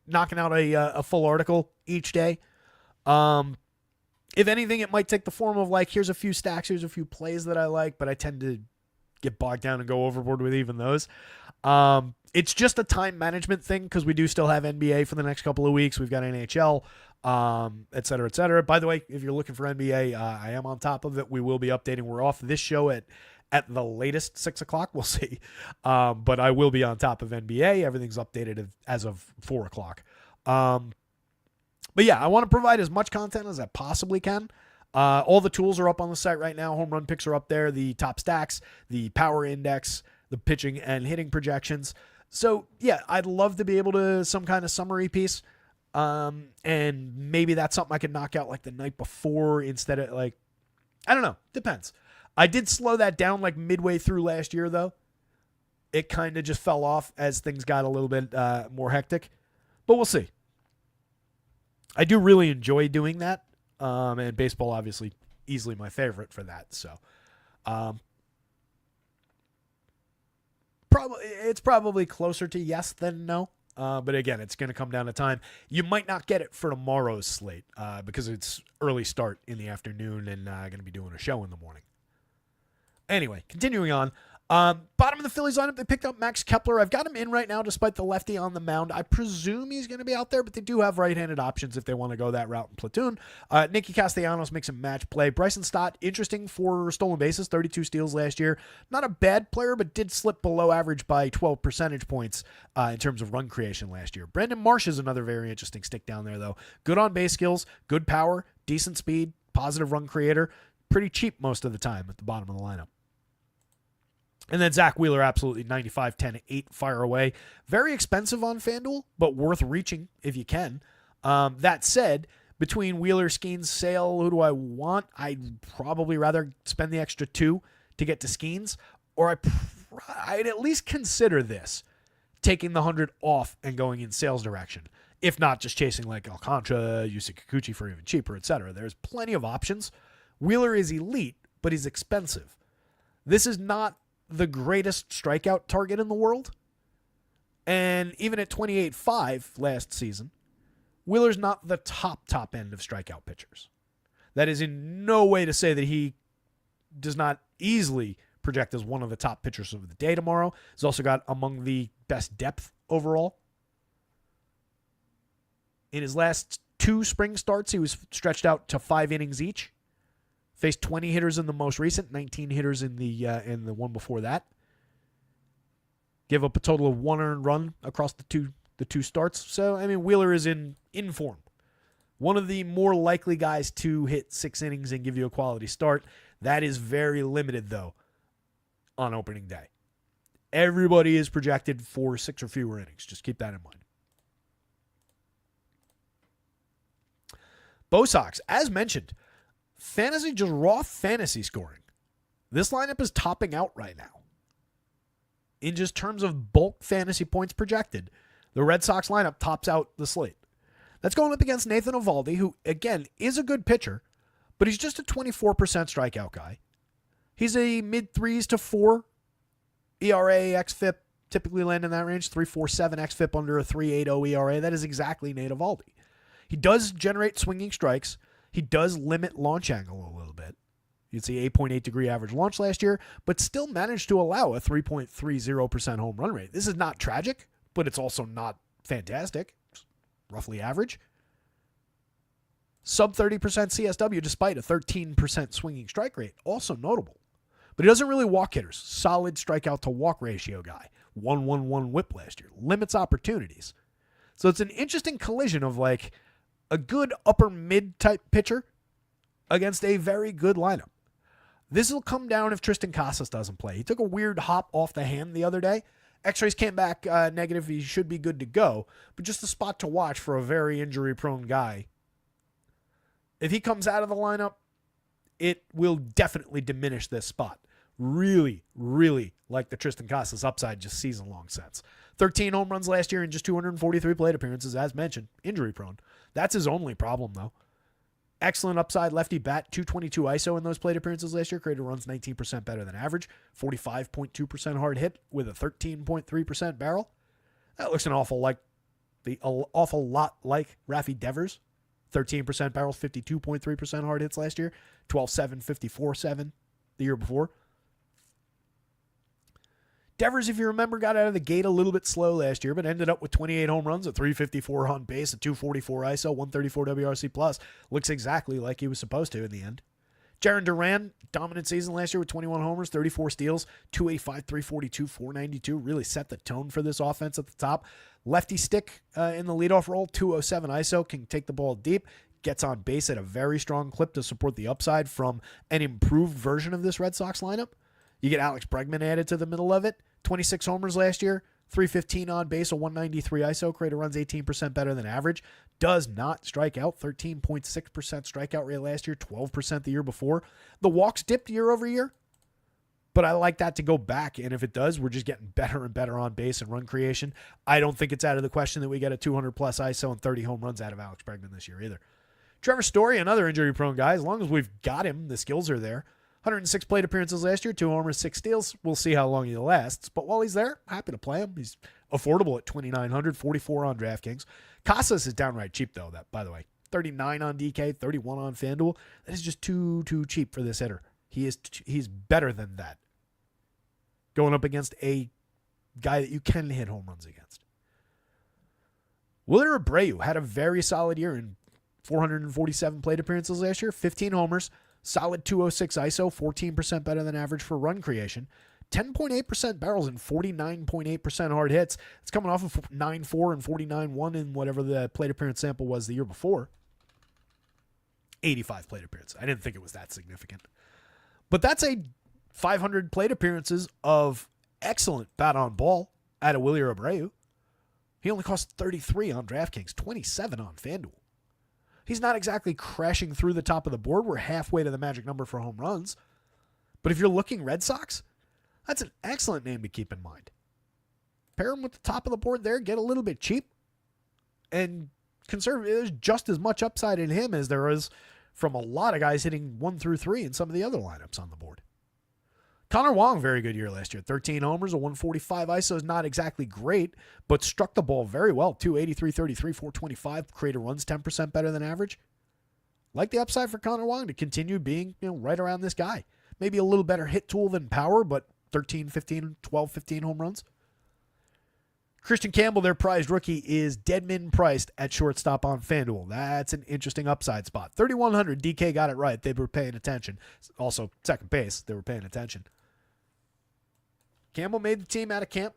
knocking out a full article each day. If anything, it might take the form of like, here's a few stacks, here's a few plays that I like, but I tend to get bogged down and go overboard with even those. It's just a time management thing because we do still have NBA for the next couple of weeks. We've got NHL, et cetera, et cetera. By the way, if you're looking for NBA, I am on top of it. We will be updating. We're off this show at the latest 6 o'clock. We'll see. But I will be on top of NBA. Everything's updated as of 4 o'clock. But yeah, I want to provide as much content as I possibly can. All the tools are up on the site right now. Home run picks are up there. The top stacks, the power index, the pitching and hitting projections. So yeah, I'd love to be able to some kind of summary piece. And maybe that's something I could knock out like the night before instead of like, I don't know. Depends. I did slow that down like midway through last year though. It kind of just fell off as things got a little bit more hectic, but we'll see. I do really enjoy doing that. And baseball obviously easily my favorite for that. So, it's probably closer to yes than no. But again, it's going to come down to time. You might not get it for tomorrow's slate because it's early start in the afternoon and going to be doing a show in the morning. Anyway, continuing on. Bottom of the Phillies lineup, they picked up Max Kepler. I've got him in right now despite the lefty on the mound. I presume he's going to be out there, but they do have right-handed options if they want to go that route in platoon. Nicky Castellanos makes a match play. Bryson Stott, interesting for stolen bases, 32 steals last year. Not a bad player, but did slip below average by 12 percentage points in terms of run creation last year. Brandon Marsh is another very interesting stick down there, though. Good on-base skills, good power, decent speed, positive run creator. Pretty cheap most of the time at the bottom of the lineup. And then Zach Wheeler, absolutely 95, 10, 8, fire away. Very expensive on FanDuel, but worth reaching if you can. That said, between Wheeler, Skenes, Sale, who do I want? I'd probably rather spend the extra $2 to get to Skenes, or I'd at least consider this, taking the 100 off and going in Sale's direction. If not, just chasing like Alcantra, Yusei Kikuchi for even cheaper, etc. There's plenty of options. Wheeler is elite, but he's expensive. This is not the greatest strikeout target in the world. And even at 28.5 last season, Wheeler's not the top end of strikeout pitchers. That is in no way to say that he does not easily project as one of the top pitchers of the day tomorrow. He's also got among the best depth overall. In his last 2 spring starts, he was stretched out to 5 innings each. Faced 20 hitters in the most recent, 19 hitters in the one before that. Give up a total of 1 earned run across the two starts. So, I mean, Wheeler is in form. One of the more likely guys to hit 6 innings and give you a quality start. That is very limited, though, on opening day. Everybody is projected for 6 or fewer innings. Just keep that in mind. Bo Sox, as mentioned, just raw fantasy scoring. This lineup is topping out right now. In just terms of bulk fantasy points projected, the Red Sox lineup tops out the slate. That's going up against Nathan Eovaldi, who, again, is a good pitcher, but he's just a 24% strikeout guy. He's a mid-3s to 4 ERA, xFIP, typically land in that range, 3.47 xFIP under a 3.80 ERA. That is exactly Nate Eovaldi. He does generate swinging strikes. He does limit launch angle a little bit. You'd see 8.8 degree average launch last year, but still managed to allow a 3.30% home run rate. This is not tragic, but it's also not fantastic. It's roughly average. Sub 30% CSW despite a 13% swinging strike rate. Also notable. But he doesn't really walk hitters. Solid strikeout to walk ratio guy. 1.11 whip last year. Limits opportunities. So it's an interesting collision of like a good upper mid type pitcher against a very good lineup. This will come down if Tristan Casas doesn't play. He took a weird hop off the hand the other day. X-rays came back negative. He should be good to go. But just a spot to watch for a very injury-prone guy. If he comes out of the lineup, it will definitely diminish this spot. Really, really like the Tristan Casas upside just season-long sense. 13 home runs last year in just 243 plate appearances, as mentioned. Injury-prone. That's his only problem, though. Excellent upside lefty bat, 222 ISO in those plate appearances last year. Created runs 19% better than average. 45.2% hard hit with a 13.3% barrel. That looks an awful lot like Rafi Devers. 13% barrels, 52.3% hard hits last year. 12.7, 54.7 the year before. Devers, if you remember, got out of the gate a little bit slow last year, but ended up with 28 home runs, a 354 on base, a 244 ISO, 134 WRC plus. Looks exactly like he was supposed to in the end. Jarren Duran, dominant season last year with 21 homers, 34 steals, 285, 342, 492. Really set the tone for this offense at the top. Lefty stick in the leadoff role, 207 ISO, can take the ball deep. Gets on base at a very strong clip to support the upside from an improved version of this Red Sox lineup. You get Alex Bregman added to the middle of it. 26 homers last year, 315 on base, a 193 ISO. Created runs 18% better than average. Does not strike out. 13.6% strikeout rate last year, 12% the year before. The walks dipped year over year, but I like that to go back. And if it does, we're just getting better and better on base and run creation. I don't think it's out of the question that we get a 200-plus ISO and 30 home runs out of Alex Bregman this year either. Trevor Story, another injury-prone guy. As long as we've got him, the skills are there. 106 plate appearances last year, 2 homers, 6 steals. We'll see how long he lasts. But while he's there, happy to play him. He's affordable at $2,900, 44 on DraftKings. Casas is downright cheap, though, that by the way. 39 on DK, 31 on FanDuel. That is just too cheap for this hitter. He's better than that. Going up against a guy that you can hit home runs against. Wilyer Abreu had a very solid year in 447 plate appearances last year, 15 homers, solid 206 ISO, 14% better than average for run creation, 10.8% barrels and 49.8% hard hits. It's coming off of 9.4 and 49.1 in whatever the plate appearance sample was the year before. 85 plate appearances. I didn't think it was that significant. But that's a 500 plate appearances of excellent bat on ball out of Wilyer Abreu. He only cost 33 on DraftKings, 27 on FanDuel. He's not exactly crashing through the top of the board. We're halfway to the magic number for home runs. But if you're looking Red Sox, that's an excellent name to keep in mind. Pair him with the top of the board there, get a little bit cheap, and conserve. There's just as much upside in him as there is from a lot of guys hitting 1 through 3 in some of the other lineups on the board. Connor Wong, very good year last year. 13 homers, a 145 ISO is not exactly great, but struck the ball very well. 283, 33, 425. Created runs 10% better than average. Like the upside for Connor Wong to continue being right around this guy. Maybe a little better hit tool than power, but 13, 15, 12, 15 home runs. Christian Campbell, their prized rookie, is deadman priced at shortstop on FanDuel. That's an interesting upside spot. 3,100, DK got it right. They were paying attention. Also, second base, they were paying attention. Campbell made the team out of camp.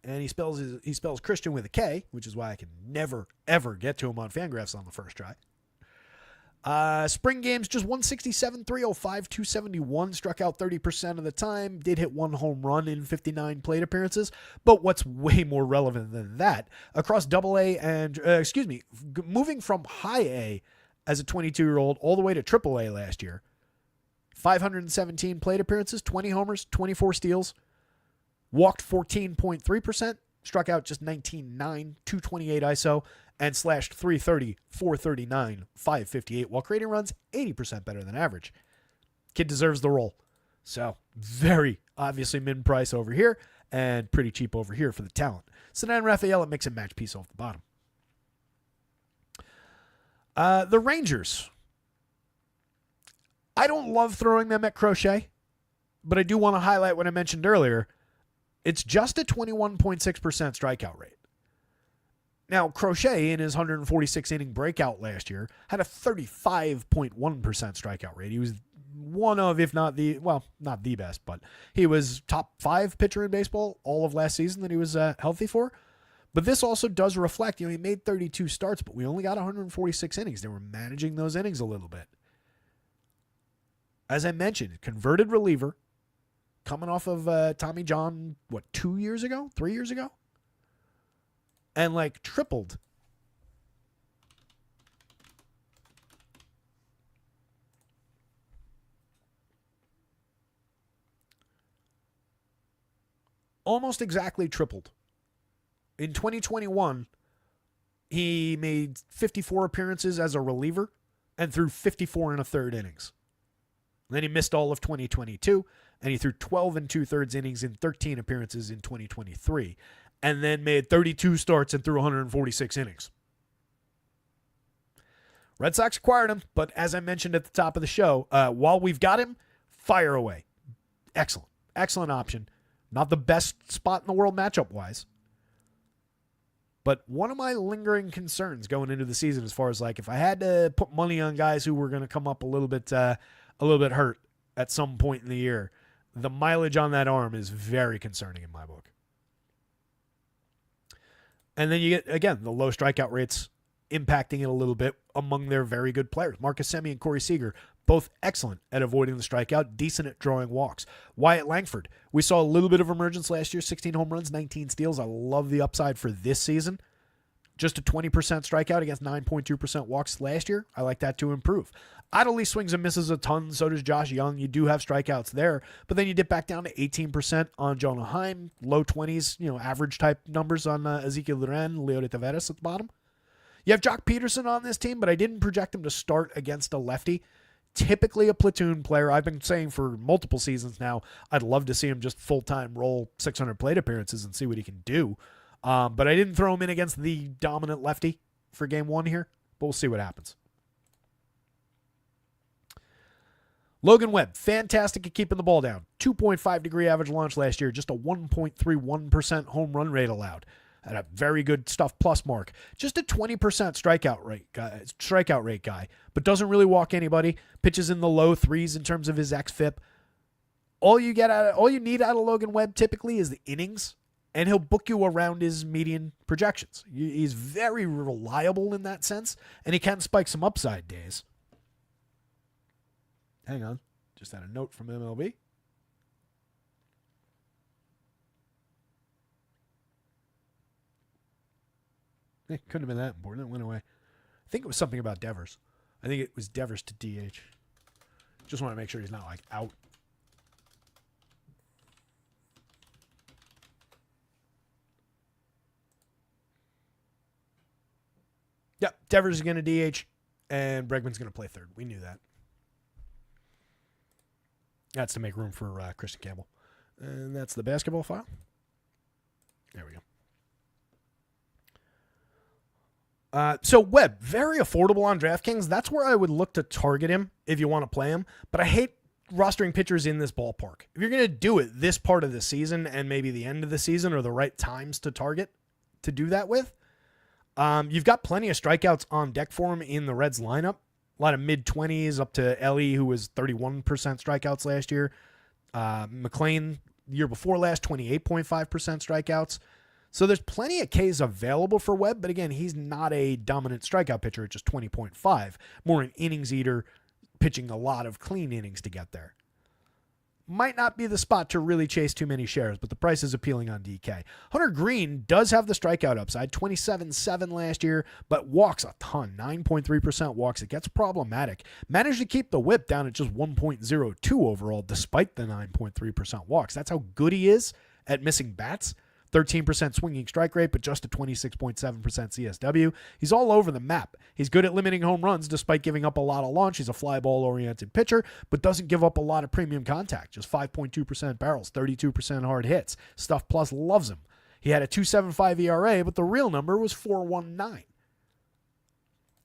And he spells Christian with a K, which is why I can never, ever get to him on Fangraphs on the first try. Spring games, just 167, 305, 271. Struck out 30% of the time. Did hit 1 home run in 59 plate appearances. But what's way more relevant than that, across AA and, moving from high A as a 22-year-old all the way to AAA last year, 517 plate appearances, 20 homers, 24 steals, walked 14.3%, struck out just 19.9, 228 ISO, and slashed 330, 439, 558, while creating runs 80% better than average. Kid deserves the role. So, very obviously mid-price over here, and pretty cheap over here for the talent. Sanan Raphael at mix and match piece off the bottom. The Rangers. I don't love throwing them at Crochet, but I do want to highlight what I mentioned earlier. It's just a 21.6% strikeout rate. Now, Crochet, in his 146-inning breakout last year, had a 35.1% strikeout rate. He was one of, if not the, well, not the best, but he was top 5 pitcher in baseball all of last season that he was healthy for. But this also does reflect, he made 32 starts, but we only got 146 innings. They were managing those innings a little bit. As I mentioned, converted reliever, coming off of Tommy John, 2 years ago? 3 years ago? And tripled. Almost exactly tripled. In 2021, he made 54 appearances as a reliever and threw 54 and a third innings. Then he missed all of 2022, and he threw 12 and 2/3 innings in 13 appearances in 2023, and then made 32 starts and threw 146 innings. Red Sox acquired him, but as I mentioned at the top of the show, while we've got him, fire away. Excellent. Excellent option. Not the best spot in the world matchup-wise. But one of my lingering concerns going into the season, as far as if I had to put money on guys who were going to come up a little bit hurt at some point in the year, the mileage on that arm is very concerning in my book. And then you get, again, the low strikeout rates impacting it a little bit among their very good players. Marcus Semien and Corey Seager, both excellent at avoiding the strikeout, decent at drawing walks. Wyatt Langford, we saw a little bit of emergence last year, 16 home runs, 19 steals. I love the upside for this season. Just a 20% strikeout against 9.2% walks last year. I like that to improve. Idly swings and misses a ton. So does Josh Young. You do have strikeouts there, but then you dip back down to 18% on Jonah Heim, low 20s, average type numbers on Ezekiel Duran, Leody Taveras at the bottom. You have Jock Peterson on this team, but I didn't project him to start against a lefty. Typically a platoon player. I've been saying for multiple seasons now, I'd love to see him just full-time roll 600 plate appearances and see what he can do. But I didn't throw him in against the dominant lefty for game 1 here, but we'll see what happens. Logan Webb, fantastic at keeping the ball down. 2.5 degree average launch last year, just a 1.31% home run rate allowed. At a very good stuff plus mark. Just a 20% strikeout rate guy, but doesn't really walk anybody. Pitches in the low 3s in terms of his xFIP. All you need out of Logan Webb typically is the innings, and he'll book you around his median projections. He's very reliable in that sense, and he can spike some upside days. Hang on. Just had a note from MLB. It couldn't have been that important. It went away. I think it was something about Devers. I think it was Devers to DH. Just want to make sure he's not out. Yep, Devers is going to DH, and Bregman's going to play third. We knew that. That's to make room for Christian Campbell. And that's the basketball file. There we go. So Webb, very affordable on DraftKings. That's where I would look to target him if you want to play him. But I hate rostering pitchers in this ballpark. If you're going to do it this part of the season and maybe the end of the season are the right times to target to do that with, you've got plenty of strikeouts on deck for him in the Reds lineup. A lot of mid-20s up to Ellie, who was 31% strikeouts last year. McLean, the year before last, 28.5% strikeouts. So there's plenty of Ks available for Webb, but again, he's not a dominant strikeout pitcher at just 20.5. More an innings eater, pitching a lot of clean innings to get there. Might not be the spot to really chase too many shares, but the price is appealing on DK. Hunter Green does have the strikeout upside, 27.7 last year, but walks a ton, 9.3% walks. It gets problematic. Managed to keep the whip down at just 1.02 overall, despite the 9.3% walks. That's how good he is at missing bats. 13% swinging strike rate, but just a 26.7% CSW. He's all over the map. He's good at limiting home runs despite giving up a lot of launch. He's a fly ball-oriented pitcher, but doesn't give up a lot of premium contact. Just 5.2% barrels, 32% hard hits. Stuff Plus loves him. He had a 2.75 ERA, but the real number was 4.19.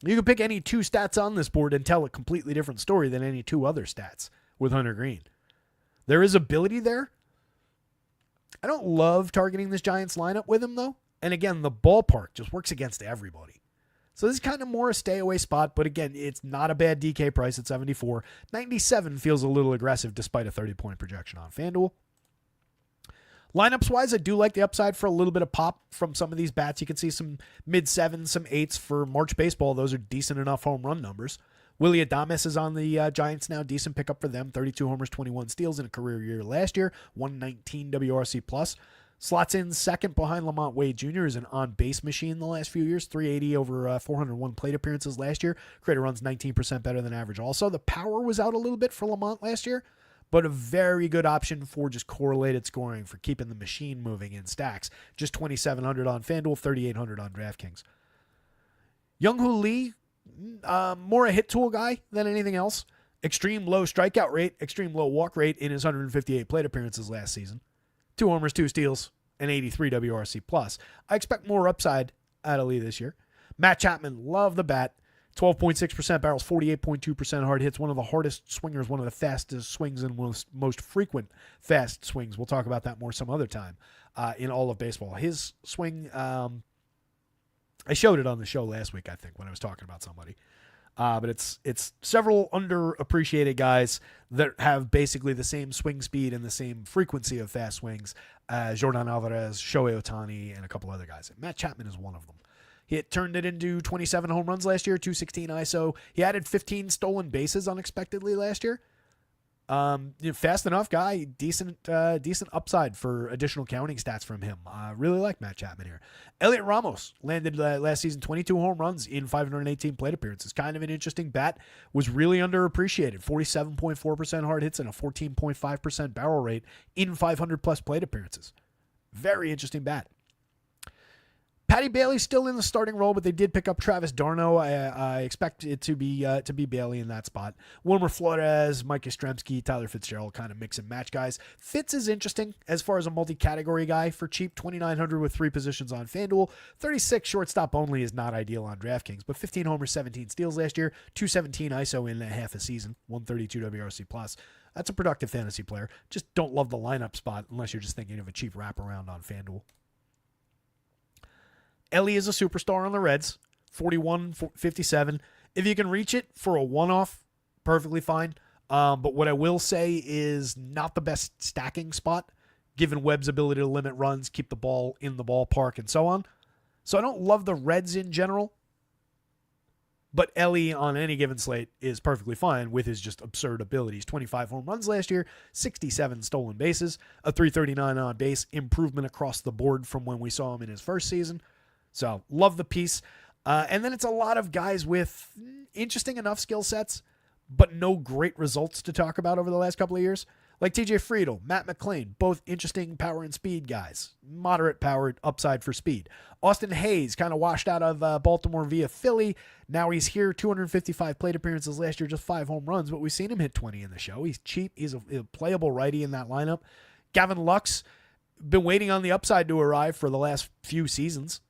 You can pick any two stats on this board and tell a completely different story than any two other stats with Hunter Green. There is ability there. I don't love targeting this Giants lineup with him, though. And again, the ballpark just works against everybody. So this is kind of more a stay away spot, but again, it's not a bad DK price at 74. 97 feels a little aggressive despite a 30-point projection on FanDuel. Lineups-wise, I do like the upside for a little bit of pop from some of these bats. You can see some mid-sevens, some eights for March baseball. Those are decent enough home run numbers. Willie Adames is on the Giants now. Decent pickup for them. 32 homers, 21 steals in a career year last year. 119 WRC+. Slots in second behind Lamont Wade Jr. is an on-base machine the last few years. 380 over 401 plate appearances last year. Creator runs 19% better than average. Also, the power was out a little bit for Lamont last year, but a very good option for just correlated scoring for keeping the machine moving in stacks. Just 2,700 on FanDuel, 3,800 on DraftKings. Young-Hoo Lee, more a hit tool guy than anything else. Extreme low strikeout rate, extreme low walk rate in his 158 plate appearances last season. 2 homers, 2 steals, and 83 WRC+. I expect more upside out of Lee this year. Matt Chapman, love the bat. 12.6% barrels, 48.2% hard hits. One of the hardest swingers, one of the fastest swings and most frequent fast swings. We'll talk about that more some other time in all of baseball. His swing, I showed it on the show last week, I think, when I was talking about somebody. But it's several underappreciated guys that have basically the same swing speed and the same frequency of fast swings as Jordan Alvarez, Shohei Ohtani, and a couple other guys. Matt Chapman is one of them. He turned it into 27 home runs last year, 216 ISO. He added 15 stolen bases unexpectedly last year. Fast enough guy, decent upside for additional counting stats from him. Really like Matt Chapman here. Elliot Ramos landed last season 22 home runs in 518 plate appearances. Kind of an interesting bat. Was really underappreciated. 47.4% hard hits and a 14.5% barrel rate in 500 plus plate appearances. Very interesting bat. Patty Bailey's still in the starting role, but they did pick up Travis d'Arnaud. I expect it to be Bailey in that spot. Wilmer Flores, Mike Yastrzemski, Tyler Fitzgerald, kind of mix and match guys. Fitz is interesting as far as a multi-category guy for cheap, 2,900 with 3 positions on FanDuel. 36 shortstop only is not ideal on DraftKings, but 15 homers, 17 steals last year, 217 ISO in half a season, 132 WRC+. That's a productive fantasy player. Just don't love the lineup spot unless you're just thinking of a cheap wraparound on FanDuel. Ellie is a superstar on the Reds, 41, 57. If you can reach it for a one-off, perfectly fine. But what I will say is not the best stacking spot, given Webb's ability to limit runs, keep the ball in the ballpark, and so on. So I don't love the Reds in general. But Ellie on any given slate is perfectly fine with his just absurd abilities. 25 home runs last year, 67 stolen bases, a 339 on base, improvement across the board from when we saw him in his first season. So, love the piece. And then it's a lot of guys with interesting enough skill sets, but no great results to talk about over the last couple of years. Like TJ Friedl, Matt McClain, both interesting power and speed guys. Moderate power, upside for speed. Austin Hayes kind of washed out of Baltimore via Philly. Now he's here, 255 plate appearances last year, just 5 home runs, but we've seen him hit 20 in the show. He's cheap. He's a playable righty in that lineup. Gavin Lux, been waiting on the upside to arrive for the last few seasons.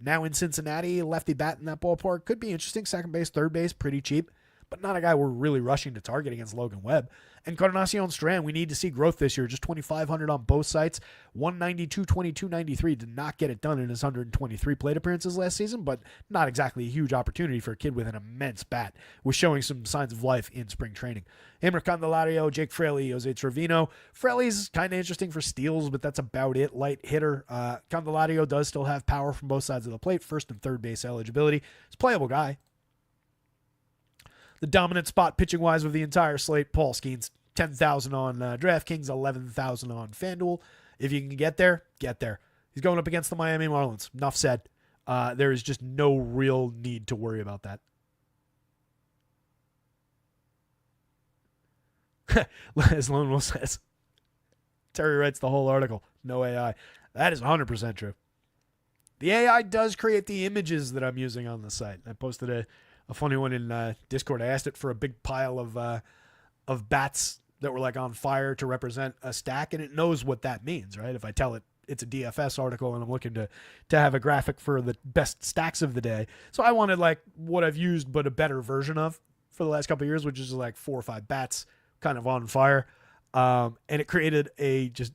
Now in Cincinnati, lefty bat in that ballpark could be interesting. Second base, third base, pretty cheap. but not a guy we're really rushing to target against Logan Webb. And Encarnacion Strand, we need to see growth this year. Just 2,500 on both sites. 192, 22, 93. Did not get it done in his 123 plate appearances last season, but not exactly a huge opportunity for a kid with an immense bat. Was showing some signs of life in spring training. Hammer Candelario, Jake Fraley, Jose Trevino. Fraley's kind of interesting for steals, but that's about it. Light hitter. Candelario does still have power from both sides of the plate. First and third base eligibility. He's a playable guy. The dominant spot pitching-wise of the entire slate, Paul Skenes, 10,000 on DraftKings, 11,000 on FanDuel. If you can get there, get there. He's going up against the Miami Marlins. Enough said. There is just no real need to worry about that. As Lone Wolf says, Terry writes the whole article. No AI. That is 100% true. The AI does create the images that I'm using on the site. I posted a funny one in Discord. I asked it for a big pile of bats that were like on fire to represent a stack, and it knows what that means, right? If I tell it it's a DFS article and I'm looking to have a graphic for the best stacks of the day. So I wanted like what I've used but a better version of for the last couple of years, which is like 4 or 5 bats kind of on fire. And it created a just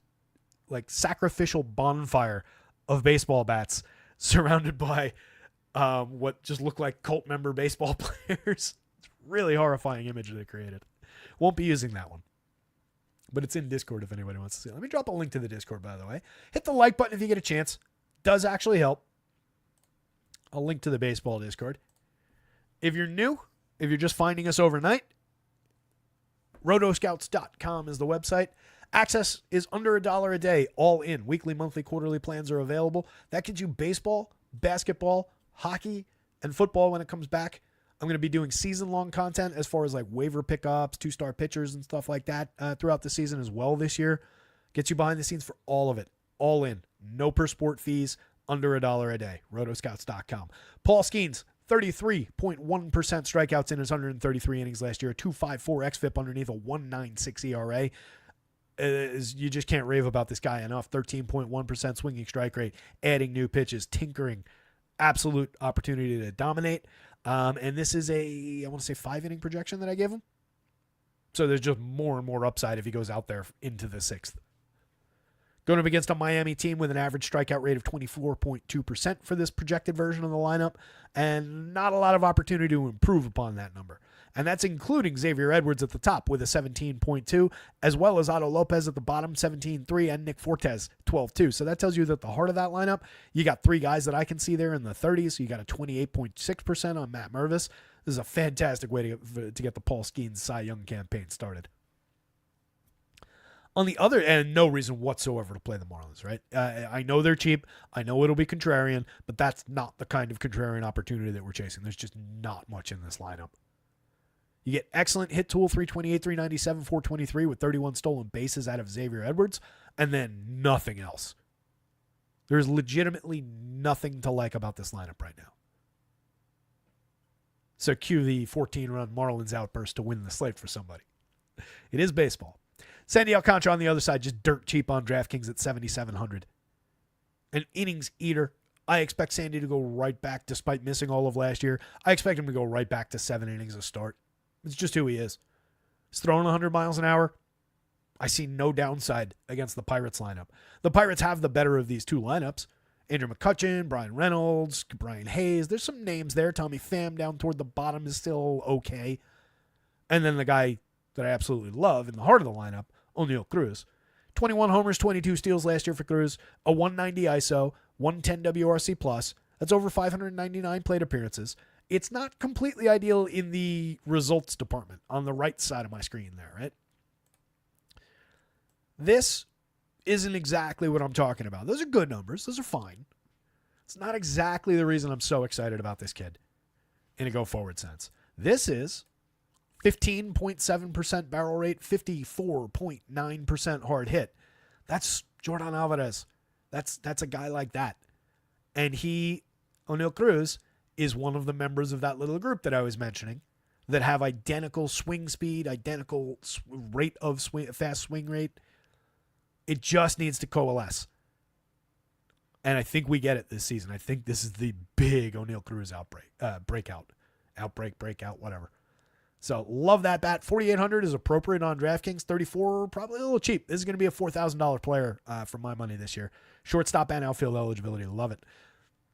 like sacrificial bonfire of baseball bats surrounded by what just look like cult member baseball players. It's a really horrifying image they created. Won't be using that one, but it's in Discord if anybody wants to see it. Let me drop a link to the Discord, by the way. Hit the like button if you get a chance. Does actually help. I'll link to the baseball Discord. If you're new, if you're just finding us overnight, rotoscouts.com is the website. Access is under $1 a day, all in. Weekly, monthly, quarterly plans are available. That gets you baseball, basketball, hockey, and football when it comes back. I'm going to be doing season-long content as far as like waiver pickups, 2-star pitchers, and stuff like that throughout the season as well this year. Gets you behind the scenes for all of it. All in. No per sport fees. Under $1 a day. Rotoscouts.com. Paul Skenes, 33.1% strikeouts in his 133 innings last year. A 2.54 xFIP underneath a 1.96 ERA. You just can't rave about this guy enough. 13.1% swinging strike rate. Adding new pitches. Tinkering. Absolute opportunity to dominate. And this is I want to say 5-inning projection that I gave him. So there's just more and more upside if he goes out there into the 6th. Going up against a Miami team with an average strikeout rate of 24.2% for this projected version of the lineup, and not a lot of opportunity to improve upon that number. And that's including Xavier Edwards at the top with a 17.2, as well as Otto Lopez at the bottom, 17.3, and Nick Fortes, 12.2. So that tells you that the heart of that lineup, you got 3 guys that I can see there in the 30s. So you got a 28.6% on Matt Mervis. This is a fantastic way to get the Paul Skenes Cy Young campaign started. On the other end, no reason whatsoever to play the Marlins, right? I know they're cheap. I know it'll be contrarian, but that's not the kind of contrarian opportunity that we're chasing. There's just not much in this lineup. You get excellent hit tool, 328, 397, 423 with 31 stolen bases out of Xavier Edwards, and then nothing else. There's legitimately nothing to like about this lineup right now. So cue the 14-run Marlins outburst to win the slate for somebody. It is baseball. Sandy Alcantra on the other side, just dirt cheap on DraftKings at 7,700. An innings eater. I expect Sandy to go right back, despite missing all of last year. I expect him to go right back to 7 innings a start. It's just who he is. He's throwing 100 miles an hour. I see no downside against the Pirates lineup. The Pirates have the better of these 2 lineups. Andrew McCutchen, Brian Reynolds, Brian Hayes. There's some names there. Tommy Pham down toward the bottom is still okay. And then the guy that I absolutely love in the heart of the lineup, O'Neill Cruz. 21 homers, 22 steals last year for Cruz, a 190 ISO, 110 WRC+. That's over 599 plate appearances. It's not completely ideal in the results department on the right side of my screen there, right? This isn't exactly what I'm talking about. Those are good numbers. Those are fine. It's not exactly the reason I'm so excited about this kid in a go-forward sense. This is 15.7% barrel rate, 54.9% hard hit. That's Jordan Alvarez. That's a guy like that. And O'Neill Cruz, is one of the members of that little group that I was mentioning that have identical swing speed, identical rate of swing, fast swing rate. It just needs to coalesce. And I think we get it this season. I think this is the big O'Neill Cruz breakout, whatever. So love that bat. 4,800 is appropriate on DraftKings. 34 probably a little cheap. This is going to be a $4,000 player for my money this year. Shortstop and outfield eligibility. Love it.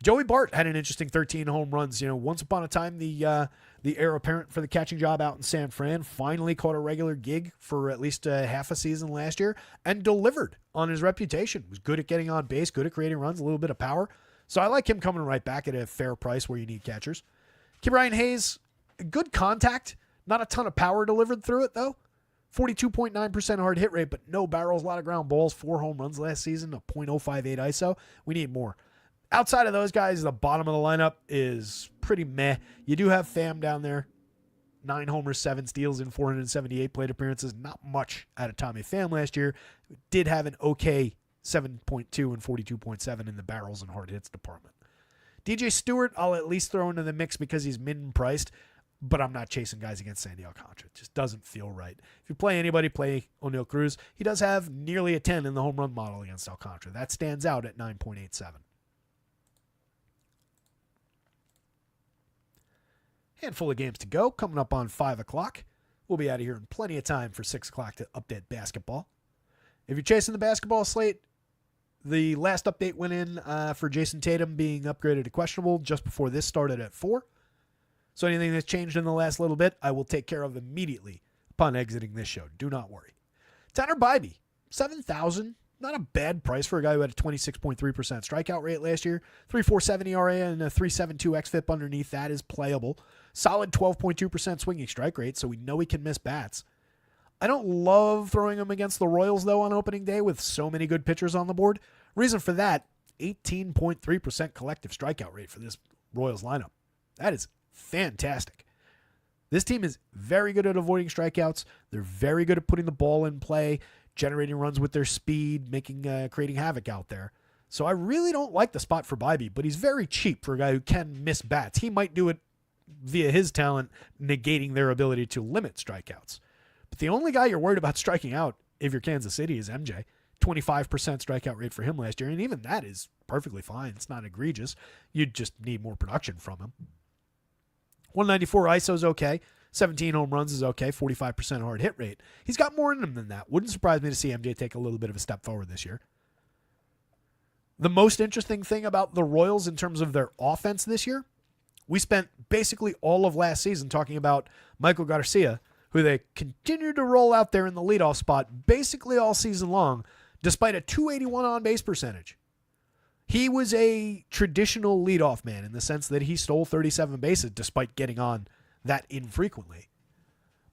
Joey Bart had an interesting 13 home runs. Once upon a time, the heir apparent for the catching job out in San Fran finally caught a regular gig for at least half a season last year and delivered on his reputation. Was good at getting on base, good at creating runs, a little bit of power. So I like him coming right back at a fair price where you need catchers. Ke'Bryan Hayes, good contact. Not a ton of power delivered through it, though. 42.9% hard hit rate, but no barrels, a lot of ground balls, 4 home runs last season, a .058 ISO. We need more. Outside of those guys, the bottom of the lineup is pretty meh. You do have Pham down there. 9 homers, 7 steals in 478 plate appearances. Not much out of Tommy Pham last year. Did have an okay 7.2 and 42.7 in the barrels and hard hits department. DJ Stewart, I'll at least throw into the mix because he's min-priced. But I'm not chasing guys against Sandy Alcantara. It just doesn't feel right. If you play anybody, play O'Neal Cruz. He does have nearly a 10 in the home run model against Alcantara. That stands out at 9.87. Handful of games to go. Coming up on 5 o'clock. We'll be out of here in plenty of time for 6 o'clock to update basketball. If you're chasing the basketball slate, the last update went in for Jason Tatum being upgraded to questionable just before this started at 4. So anything that's changed in the last little bit, I will take care of immediately upon exiting this show. Do not worry. Tanner Bybee, $7,000. Not a bad price for a guy who had a 26.3% strikeout rate last year. 3.47 ERA and a 3.72 xFIP underneath that is playable. Solid 12.2% swinging strike rate, so we know he can miss bats. I don't love throwing him against the Royals, though, on opening day with so many good pitchers on the board. Reason for that, 18.3% collective strikeout rate for this Royals lineup. That is fantastic. This team is very good at avoiding strikeouts. They're very good at putting the ball in play, generating runs with their speed, creating havoc out there. So I really don't like the spot for Bybee, but he's very cheap for a guy who can miss bats. He might do it via his talent, negating their ability to limit strikeouts. But the only guy you're worried about striking out if you're Kansas City is MJ. 25% strikeout rate for him last year, and even that is perfectly fine. It's not egregious. You just need more production from him. 194 ISO is okay. 17 home runs is okay. 45% hard hit rate. He's got more in him than that. Wouldn't surprise me to see MJ take a little bit of a step forward this year. The most interesting thing about the Royals in terms of their offense this year, we spent basically all of last season talking about Michael Garcia, who they continued to roll out there in the leadoff spot basically all season long, despite a .281 on-base percentage. He was a traditional leadoff man in the sense that he stole 37 bases despite getting on that infrequently.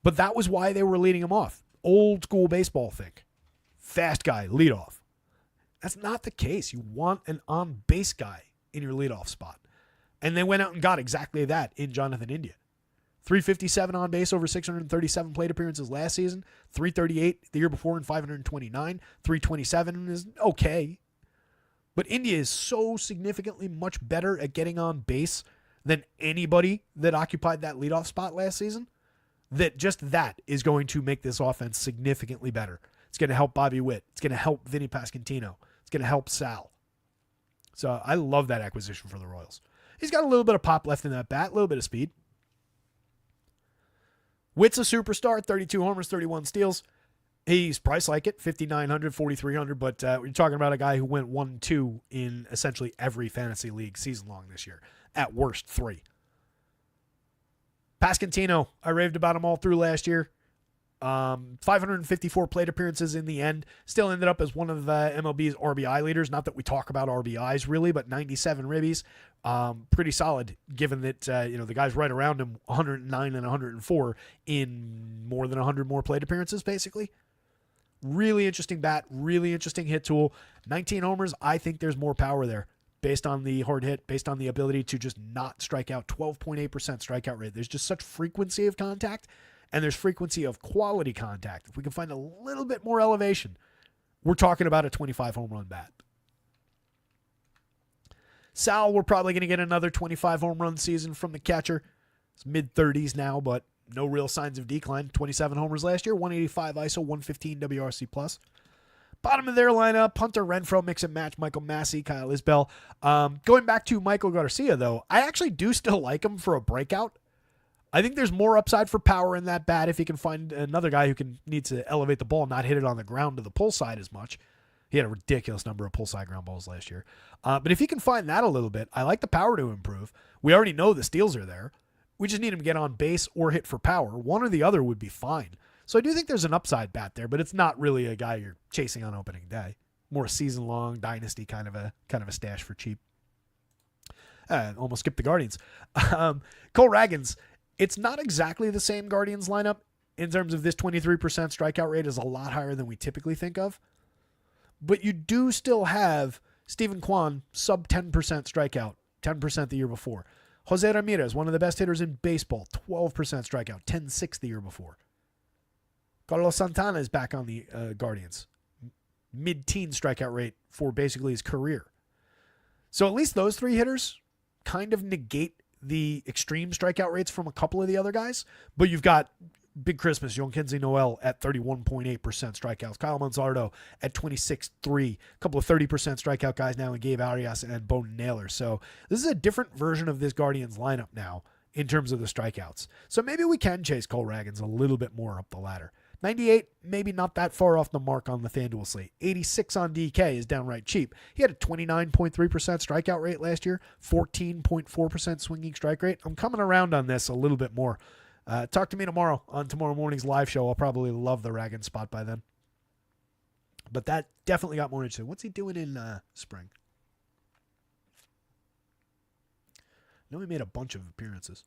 But that was why they were leading him off. Old school baseball think. Fast guy, leadoff. That's not the case. You want an on-base guy in your leadoff spot. And they went out and got exactly that in Jonathan India. 357 on base over 637 plate appearances last season. 338 the year before and 529. 327 is okay. But India is so significantly much better at getting on base than anybody that occupied that leadoff spot last season that just that is going to make this offense significantly better. It's going to help Bobby Witt. It's going to help Vinny Pasquantino. It's going to help Sal. So I love that acquisition for the Royals. He's got a little bit of pop left in that bat, a little bit of speed. Witt's a superstar, 32 homers, 31 steals. He's priced like it, $5,900, $4,300, but we're talking about a guy who went 1-2 in essentially every fantasy league season long this year. At worst, 3. Pasquantino, I raved about him all through last year. 554 plate appearances in the end. Still ended up as one of MLB's RBI leaders. Not that we talk about RBIs really, but 97 ribbies. Pretty solid given that the guys right around him, 109 and 104 in more than 100 more plate appearances, basically. Really interesting bat, really interesting hit tool. 19 homers, I think there's more power there based on the hard hit, based on the ability to just not strike out. 12.8% strikeout rate. There's just such frequency of contact, and there's frequency of quality contact. If we can find a little bit more elevation, we're talking about a 25 home run bat. Sal, we're probably going to get another 25 home run season from the catcher. It's mid-30s now, but no real signs of decline. 27 homers last year, 185 ISO, 115 WRC+. Bottom of their lineup, Hunter Renfroe, mix and match, Michael Massey, Kyle Isbell. Going back to Michael Garcia, though, I actually do still like him for a breakout. I think there's more upside for power in that bat if he can find another guy who needs to elevate the ball, not hit it on the ground to the pull side as much. He had a ridiculous number of pull side ground balls last year. But if he can find that a little bit, I like the power to improve. We already know the steals are there. We just need him to get on base or hit for power. One or the other would be fine. So I do think there's an upside bat there, but it's not really a guy you're chasing on opening day. More season-long dynasty kind of a stash for cheap. Almost skipped the Guardians. Cole Raggins. It's not exactly the same Guardians lineup in terms of this 23% strikeout rate is a lot higher than we typically think of. But you do still have Steven Kwan, sub 10% strikeout, 10% the year before. Jose Ramirez, one of the best hitters in baseball, 12% strikeout, 10-6 the year before. Carlos Santana is back on the Guardians. Mid-teen strikeout rate for basically his career. So at least those three hitters kind of negate the extreme strikeout rates from a couple of the other guys, but you've got Big Christmas, Yonchenzy Noel at 31.8% strikeouts, Kyle Manzardo at 26.3%, a couple of 30% strikeout guys now in Gabe Arias and Bone Naylor. So this is a different version of this Guardians lineup now in terms of the strikeouts. So maybe we can chase Cole Raggins a little bit more up the ladder. 98, maybe not that far off the mark on the FanDuel slate. 86 on DK is downright cheap. He had a 29.3% strikeout rate last year, 14.4% swinging strike rate. I'm coming around on this a little bit more. Talk to me tomorrow on tomorrow morning's live show. I'll probably love the Raggins spot by then. But that definitely got more interesting. What's he doing in spring? I know he made a bunch of appearances.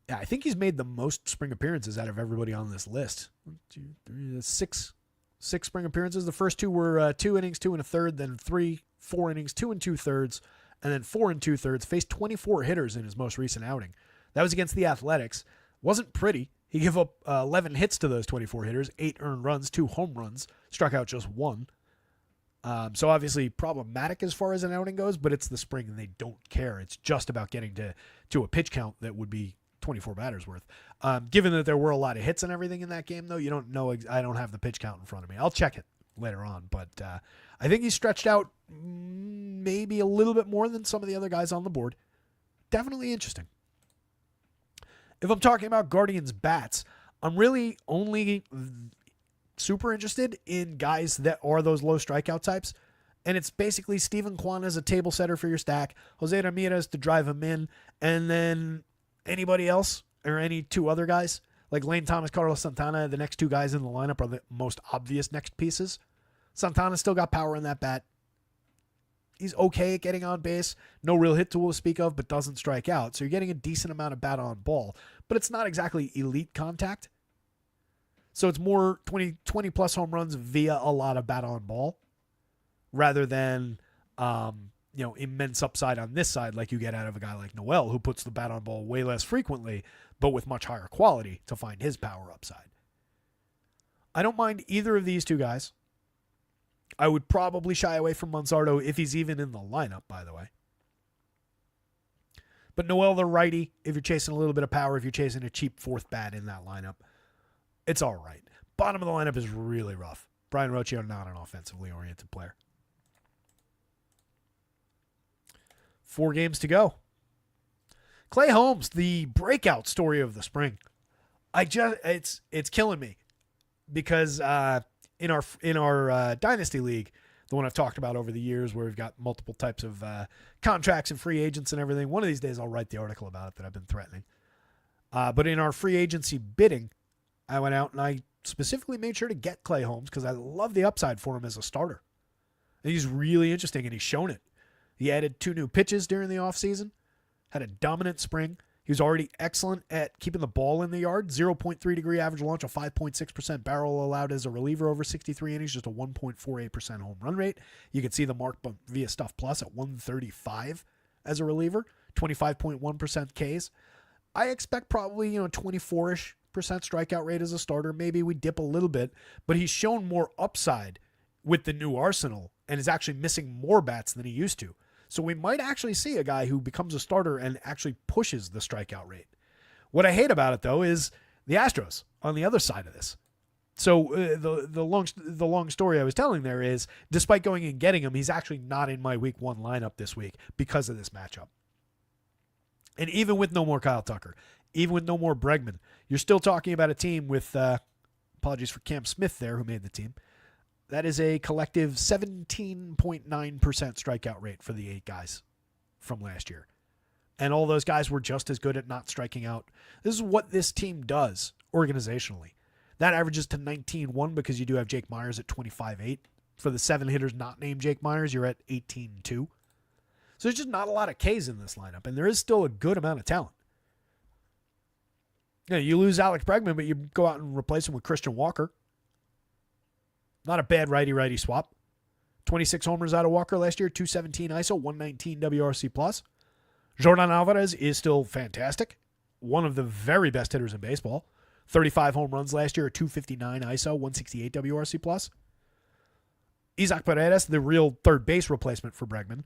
Yeah, I think he's made the most spring appearances out of everybody on this list. 1, 2, 3, 6 spring appearances. The first two were 2 innings, 2 1/3, then 3, 4 innings, 2 2/3, and then 4 2/3. Faced 24 hitters in his most recent outing. That was against the Athletics. Wasn't pretty. He gave up 11 hits to those 24 hitters, 8 earned runs, 2 home runs, struck out just 1. So obviously problematic as far as an outing goes, but it's the spring and they don't care. It's just about getting to a pitch count that would be 24 batters worth. Given that there were a lot of hits and everything in that game, though, you don't know. I don't have the pitch count in front of me. I'll check it later on, but I think he's stretched out maybe a little bit more than some of the other guys on the board. Definitely interesting. If I'm talking about Guardians bats, I'm really only super interested in guys that are those low strikeout types. And it's basically Steven Kwan as a table setter for your stack, Jose Ramirez to drive him in, and then anybody else or any two other guys like Lane Thomas, Carlos Santana. The next two guys in the lineup are the most obvious next pieces. Santana's still got power in that bat. He's okay at getting on base. No real hit tool to speak of, but doesn't strike out. So you're getting a decent amount of bat on ball, but it's not exactly elite contact. So it's more 20 plus home runs via a lot of bat on ball rather than, immense upside on this side like you get out of a guy like Noel, who puts the bat on ball way less frequently, but with much higher quality to find his power upside. I don't mind either of these two guys. I would probably shy away from Manzardo if he's even in the lineup, by the way. But Noel, the righty, if you're chasing a little bit of power, if you're chasing a cheap fourth bat in that lineup, it's all right. Bottom of the lineup is really rough. Brian Rocchio, not an offensively oriented player. 4 games to go. Klay Holmes, the breakout story of the spring. It's killing me because in our dynasty league, the one I've talked about over the years, where we've got multiple types of contracts and free agents and everything. One of these days, I'll write the article about it that I've been threatening. But in our free agency bidding, I went out and I specifically made sure to get Klay Holmes because I love the upside for him as a starter. And he's really interesting, and he's shown it. He added 2 new pitches during the offseason, had a dominant spring. He was already excellent at keeping the ball in the yard, 0.3 degree average launch, a 5.6% barrel allowed as a reliever over 63 innings, just a 1.48% home run rate. You can see the mark via Stuff Plus at 135 as a reliever, 25.1% Ks. I expect probably 24-ish% strikeout rate as a starter. Maybe we dip a little bit, but he's shown more upside with the new arsenal and is actually missing more bats than he used to. So we might actually see a guy who becomes a starter and actually pushes the strikeout rate. What I hate about it, though, is the Astros on the other side of this. So the long story I was telling there is, despite going and getting him, he's actually not in my week 1 lineup this week because of this matchup. And even with no more Kyle Tucker, even with no more Bregman, you're still talking about a team with, apologies for Cam Smith there, who made the team. That is a collective 17.9% strikeout rate for the 8 guys from last year. And all those guys were just as good at not striking out. This is what this team does organizationally. That averages to 19-1 because you do have Jake Myers at 25-8. For the 7 hitters not named Jake Myers, you're at 18-2. So there's just not a lot of Ks in this lineup, and there is still a good amount of talent. You lose Alex Bregman, but you go out and replace him with Christian Walker. Not a bad righty-righty swap. 26 homers out of Walker last year, 217 ISO, 119 WRC+. Jordan Alvarez is still fantastic. One of the very best hitters in baseball. 35 home runs last year, 259 ISO, 168 WRC+. Isaac Paredes, the real third base replacement for Bregman.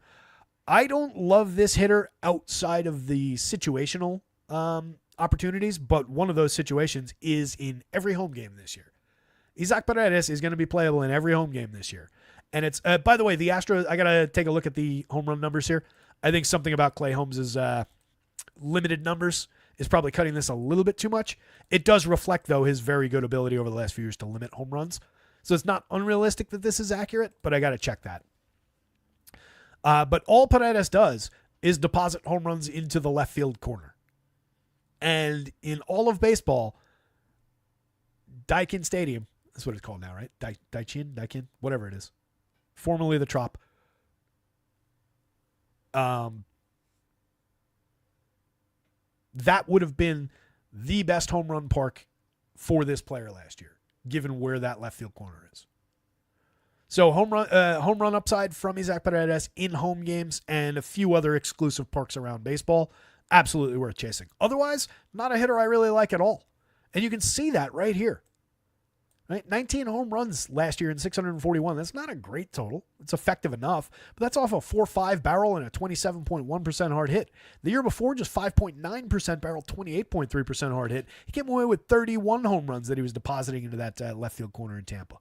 I don't love this hitter outside of the situational opportunities, but one of those situations is in every home game this year. Isaac Paredes is going to be playable in every home game this year. And it's, by the way, the Astros, I got to take a look at the home run numbers here. I think something about Klay Holmes' limited numbers is probably cutting this a little bit too much. It does reflect, though, his very good ability over the last few years to limit home runs. So it's not unrealistic that this is accurate, but I got to check that. But all Paredes does is deposit home runs into the left field corner. And in all of baseball, Daikin Stadium, that's what it's called now, right? Daikin, whatever it is. Formerly the Trop. That would have been the best home run park for this player last year, given where that left field corner is. So home run upside from Isaac Paredes in home games and a few other exclusive parks around baseball, absolutely worth chasing. Otherwise, not a hitter I really like at all. And you can see that right here. Right? 19 home runs last year in 641. That's not a great total. It's effective enough, but that's off a 4.5 barrel and a 27.1% hard hit. The year before, just 5.9% barrel, 28.3% hard hit. He came away with 31 home runs that he was depositing into that left field corner in Tampa.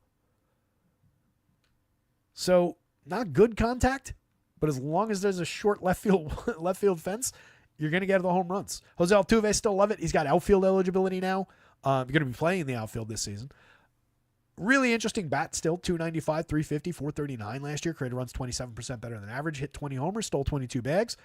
So, not good contact, but as long as there's a short left field fence, you're going to get the home runs. Jose Altuve, still love it. He's got outfield eligibility now. You're going to be playing in the outfield this season. Really interesting bat still, 295, 350, 439 last year. Created runs 27% better than average. Hit 20 homers, stole 22 bags.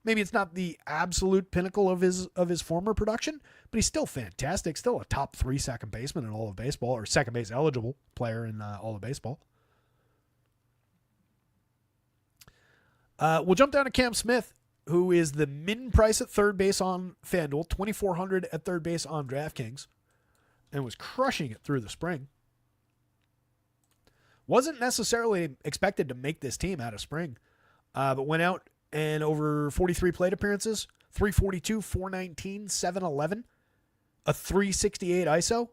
Maybe it's not the absolute pinnacle of his former production, but he's still fantastic. Still a top 3 second baseman in all of baseball, or second base eligible player in all of baseball. We'll jump down to Cam Smith, who is the min price at third base on FanDuel, $2,400 at third base on DraftKings, and was crushing it through the spring. Wasn't necessarily expected to make this team out of spring, but went out and over 43 plate appearances, 342, 419, 711, a 368 ISO,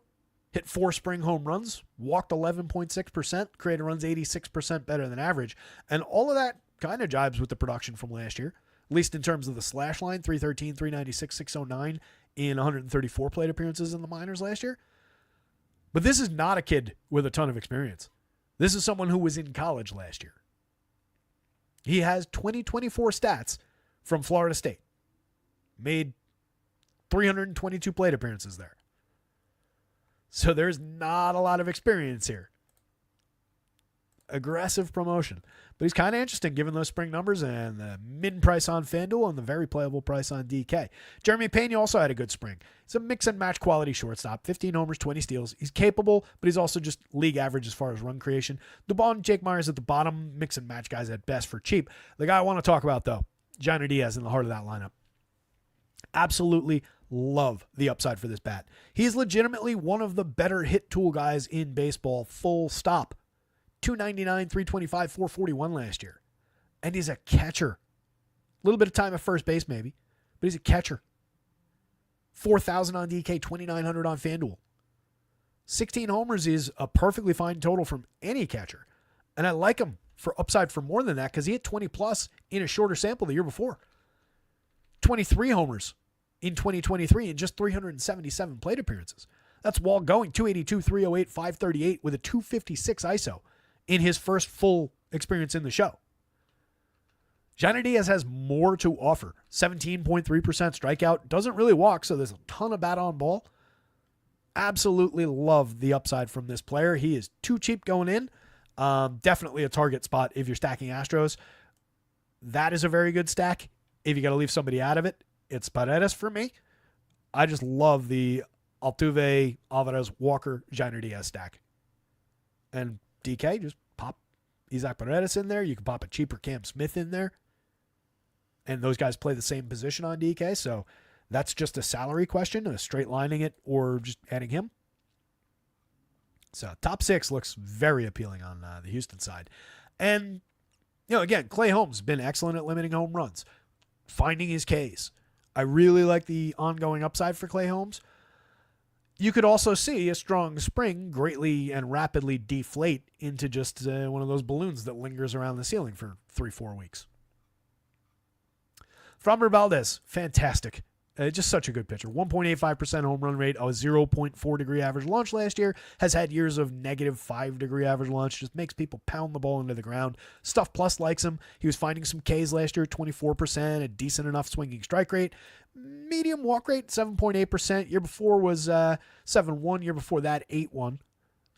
hit 4 spring home runs, walked 11.6%, created runs 86% better than average, and all of that kind of jibes with the production from last year, at least in terms of the slash line, 313, 396, 609 in 134 plate appearances in the minors last year. But this is not a kid with a ton of experience. This is someone who was in college last year. He has 2024 stats from Florida State. Made 322 plate appearances there. So there's not a lot of experience here. Aggressive promotion. But he's kind of interesting given those spring numbers and the min price on FanDuel and the very playable price on DK. Jeremy Pena also had a good spring. He's a mix and match quality shortstop. 15 homers, 20 steals. He's capable, but he's also just league average as far as run creation. DeBon and Jake Myers at the bottom, mix and match guys at best for cheap. The guy I want to talk about, though, Johnny Diaz in the heart of that lineup. Absolutely love the upside for this bat. He's legitimately one of the better hit tool guys in baseball, full stop. 299, 325, 441 last year. And he's a catcher. A little bit of time at first base maybe, but he's a catcher. 4,000 on DK, 2,900 on FanDuel. 16 homers is a perfectly fine total from any catcher. And I like him for upside for more than that because he hit 20 plus in a shorter sample the year before. 23 homers in 2023 in just 377 plate appearances. That's Wall going 282, 308, 538 with a 256 ISO in his first full experience in the show. Johnny Diaz has more to offer. 17.3% strikeout. Doesn't really walk, so there's a ton of bat on ball. Absolutely love the upside from this player. He is too cheap going in. Definitely a target spot if you're stacking Astros. That is a very good stack. If you got to leave somebody out of it, it's Paredes for me. I just love the Altuve, Alvarez, Walker, Johnny Diaz stack. And DK, just pop Isaac Paredes in there. You can pop a cheaper Cam Smith in there. And those guys play the same position on DK, so that's just a salary question, a straight lining it or just adding him. So top 6 looks very appealing on the Houston side. And, again, Klay Holmes has been excellent at limiting home runs, finding his Ks. I really like the ongoing upside for Klay Holmes. You could also see a strong spring greatly and rapidly deflate into just one of those balloons that lingers around the ceiling for 3-4 weeks. Framber Valdez, fantastic. Just such a good pitcher. 1.85% home run rate, a 0.4 degree average launch last year. Has had years of negative 5 degree average launch. Just makes people pound the ball into the ground. Stuff Plus likes him. He was finding some Ks last year, 24%, a decent enough swinging strike rate. Medium walk rate, 7.8%. Year before was 7.1. Year before that, 8.1.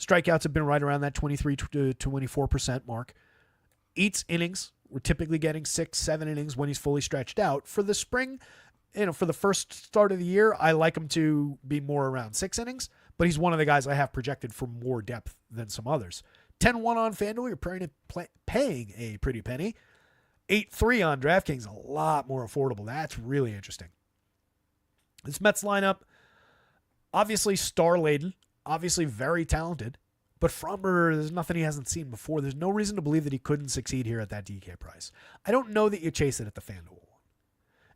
Strikeouts have been right around that 23 to 24% mark. Eats innings. We're typically getting 6-7 innings when he's fully stretched out. For the spring, for the first start of the year, I like him to be more around 6 innings, but he's one of the guys I have projected for more depth than some others. 10-1 on FanDuel, you're paying a pretty penny. 8-3 on DraftKings, a lot more affordable. That's really interesting. This Mets lineup, obviously star-laden, obviously very talented, but Framber, there's nothing he hasn't seen before. There's no reason to believe that he couldn't succeed here at that DK price. I don't know that you chase it at the FanDuel.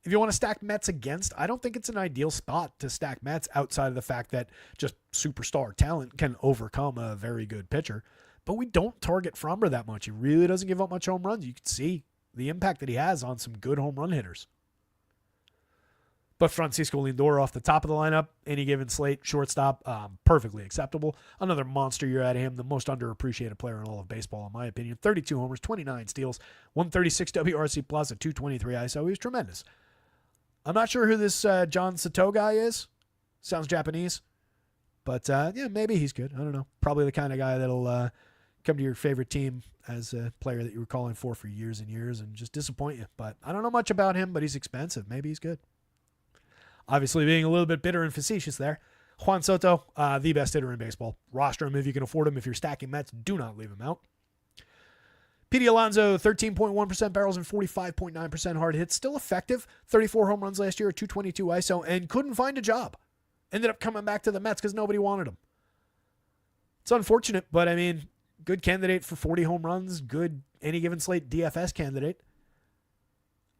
If you want to stack Mets against, I don't think it's an ideal spot to stack Mets outside of the fact that just superstar talent can overcome a very good pitcher. But we don't target Framber that much. He really doesn't give up much home runs. You can see the impact that he has on some good home run hitters. But Francisco Lindor off the top of the lineup, any given slate, shortstop, perfectly acceptable. Another monster year out of him, the most underappreciated player in all of baseball, in my opinion. 32 homers, 29 steals, 136 WRC plus, a 223 ISO. He was tremendous. I'm not sure who this John Soto guy is. Sounds Japanese. But, maybe he's good. I don't know. Probably the kind of guy that'll come to your favorite team as a player that you were calling for years and years and just disappoint you. But I don't know much about him, but he's expensive. Maybe he's good. Obviously being a little bit bitter and facetious there. Juan Soto, the best hitter in baseball. Roster him if you can afford him. If you're stacking Mets, do not leave him out. Pete Alonso, 13.1% barrels and 45.9% hard hits. Still effective. 34 home runs last year, a 222 ISO, and couldn't find a job. Ended up coming back to the Mets because nobody wanted him. It's unfortunate, but good candidate for 40 home runs. Good any given slate DFS candidate.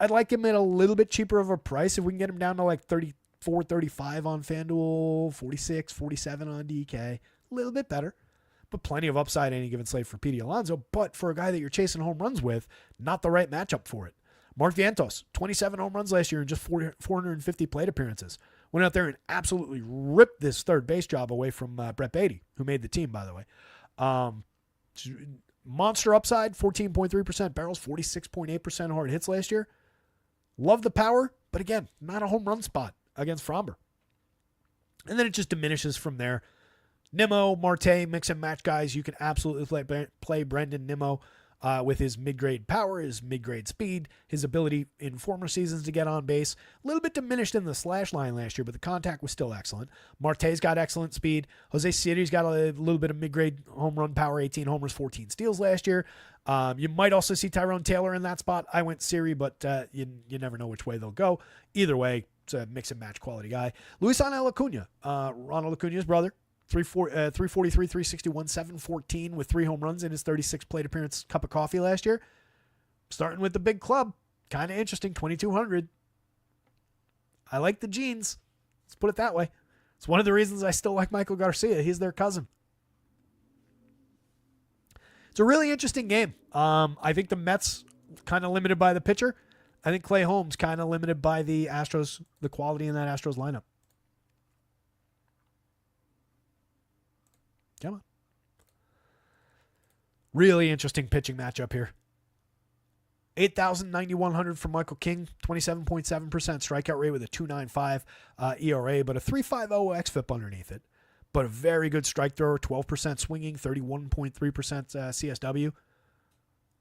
I'd like him at a little bit cheaper of a price if we can get him down to like 34, 35 on FanDuel, 46, 47 on DK. A little bit better, but plenty of upside any given slate for Pete Alonso. But for a guy that you're chasing home runs with, not the right matchup for it. Mark Vientos, 27 home runs last year in just 450 plate appearances. Went out there and absolutely ripped this third base job away from Brett Beatty, who made the team, by the way. Monster upside, 14.3% barrels, 46.8% hard hits last year. Love the power, but again, not a home run spot against Framber. And then it just diminishes from there. Nimmo, Marte, mix and match guys. You can absolutely play Brendan Nimmo with his mid-grade power, his mid-grade speed, his ability in former seasons to get on base. A little bit diminished in the slash line last year, but the contact was still excellent. Marte's got excellent speed. Jose Siri's got a little bit of mid-grade home run power, 18 homers, 14 steals last year. You might also see Tyrone Taylor in that spot. I went Siri, but you never know which way they'll go. Either way, it's a mix and match quality guy. Luisangel Acuna, Ronald Acuna's brother, 343, 361, 714 with 3 home runs in his 36 plate appearance cup of coffee last year. Starting with the big club. Kind of interesting, 2,200. I like the genes. Let's put it that way. It's one of the reasons I still like Michael Garcia. He's their cousin. It's a really interesting game. I think the Mets kind of limited by the pitcher. I think Klay Holmes kind of limited by the Astros, the quality in that Astros lineup. Come on. Really interesting pitching matchup here. 8,000, 9,100 for Michael King, 27.7% strikeout rate with a 2.95 ERA, but a 3.50 xFIP underneath it. But a very good strike thrower, 12% swinging, 31.3% CSW.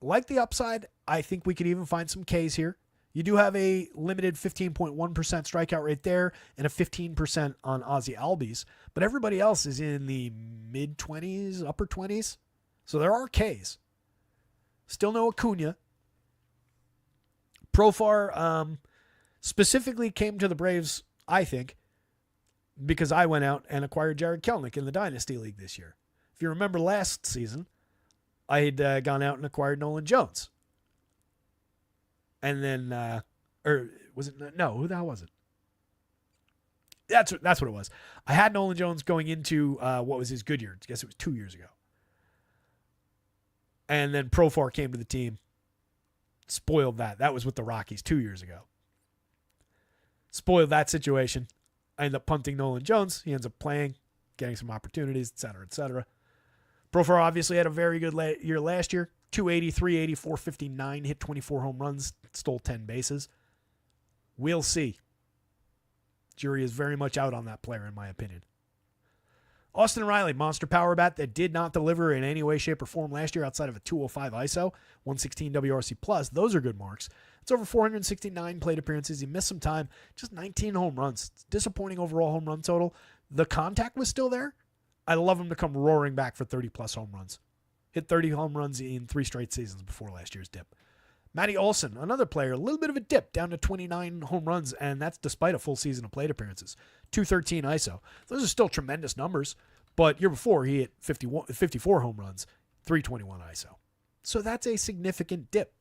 Like the upside, I think we could even find some Ks here. You do have a limited 15.1% strikeout rate there and a 15% on Ozzie Albies, but everybody else is in the mid-20s, upper 20s. So there are Ks. Still no Acuna. Profar specifically came to the Braves, I think, because I went out and acquired Jared Kelenic in the Dynasty League this year. If you remember last season, I had gone out and acquired Nolan Jones. And then, or was it? No, who the hell was it? That's what it was. I had Nolan Jones going into what was his good year. I guess it was 2 years ago. And then Profar came to the team. Spoiled that. That was with the Rockies 2 years ago. Spoiled that situation. I end up punting Nolan Jones. He ends up playing, getting some opportunities, et cetera, et cetera. Profar obviously had a very good year last year. 280, 380, 459, hit 24 home runs, stole 10 bases. We'll see. Jury is very much out on that player, in my opinion. Austin Riley, monster power bat that did not deliver in any way, shape, or form last year outside of a 205 ISO, 116 WRC+. Plus. Those are good marks. It's over 469 plate appearances. He missed some time, just 19 home runs. It's disappointing overall home run total. The contact was still there. I love him to come roaring back for 30-plus home runs. Hit 30 home runs in 3 straight seasons before last year's dip. Matty Olson, another player, a little bit of a dip, down to 29 home runs, and that's despite a full season of plate appearances. 213 ISO. Those are still tremendous numbers, but year before he hit 54 home runs, 321 ISO. So that's a significant dip.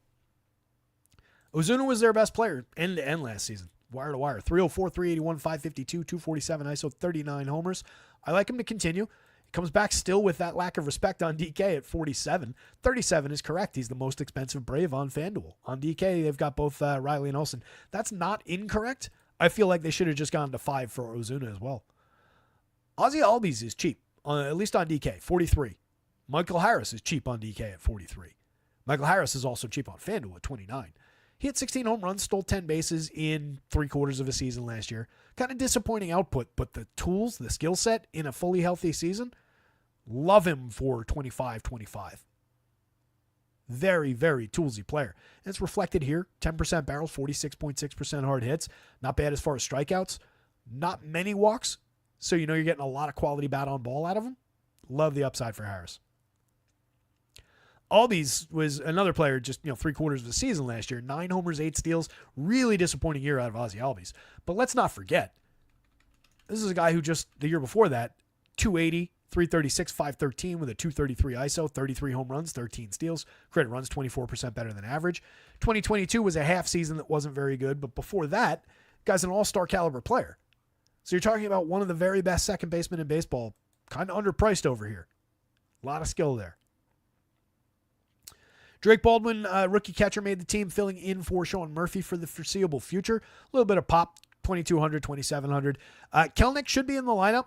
Ozuna was their best player end to end last season. Wire to wire. 304, 381, 552, 247 ISO, 39 homers. I like him to continue. He comes back still with that lack of respect on DK at 47. 37 is correct. He's the most expensive Brave on FanDuel. On DK, they've got both Riley and Olsen. That's not incorrect. I feel like they should have just gone to 5 for Ozuna as well. Ozzie Albies is cheap, at least on DK, 43. Michael Harris is cheap on DK at 43. Michael Harris is also cheap on FanDuel at 29. He had 16 home runs, stole 10 bases in 3/4 of a season last year. Kind of disappointing output, but the tools, the skill set in a fully healthy season, love him for 25-25. Very, very toolsy player. And it's reflected here. 10% barrels, 46.6% hard hits. Not bad as far as strikeouts. Not many walks. So you know you're getting a lot of quality bat on ball out of him. Love the upside for Harris. Albies was another player just 3/4 of the season last year. 9 homers, 8 steals. Really disappointing year out of Ozzie Albies. But let's not forget, this is a guy who just the year before that, 280, 336, 513 with a 233 ISO, 33 home runs, 13 steals. Credit runs 24% better than average. 2022 was a half season that wasn't very good, but before that, guy's an all-star caliber player. So you're talking about one of the very best second basemen in baseball, kind of underpriced over here. A lot of skill there. Drake Baldwin, rookie catcher, made the team, filling in for Sean Murphy for the foreseeable future. A little bit of pop, 2,200, 2,700. Kelenic should be in the lineup,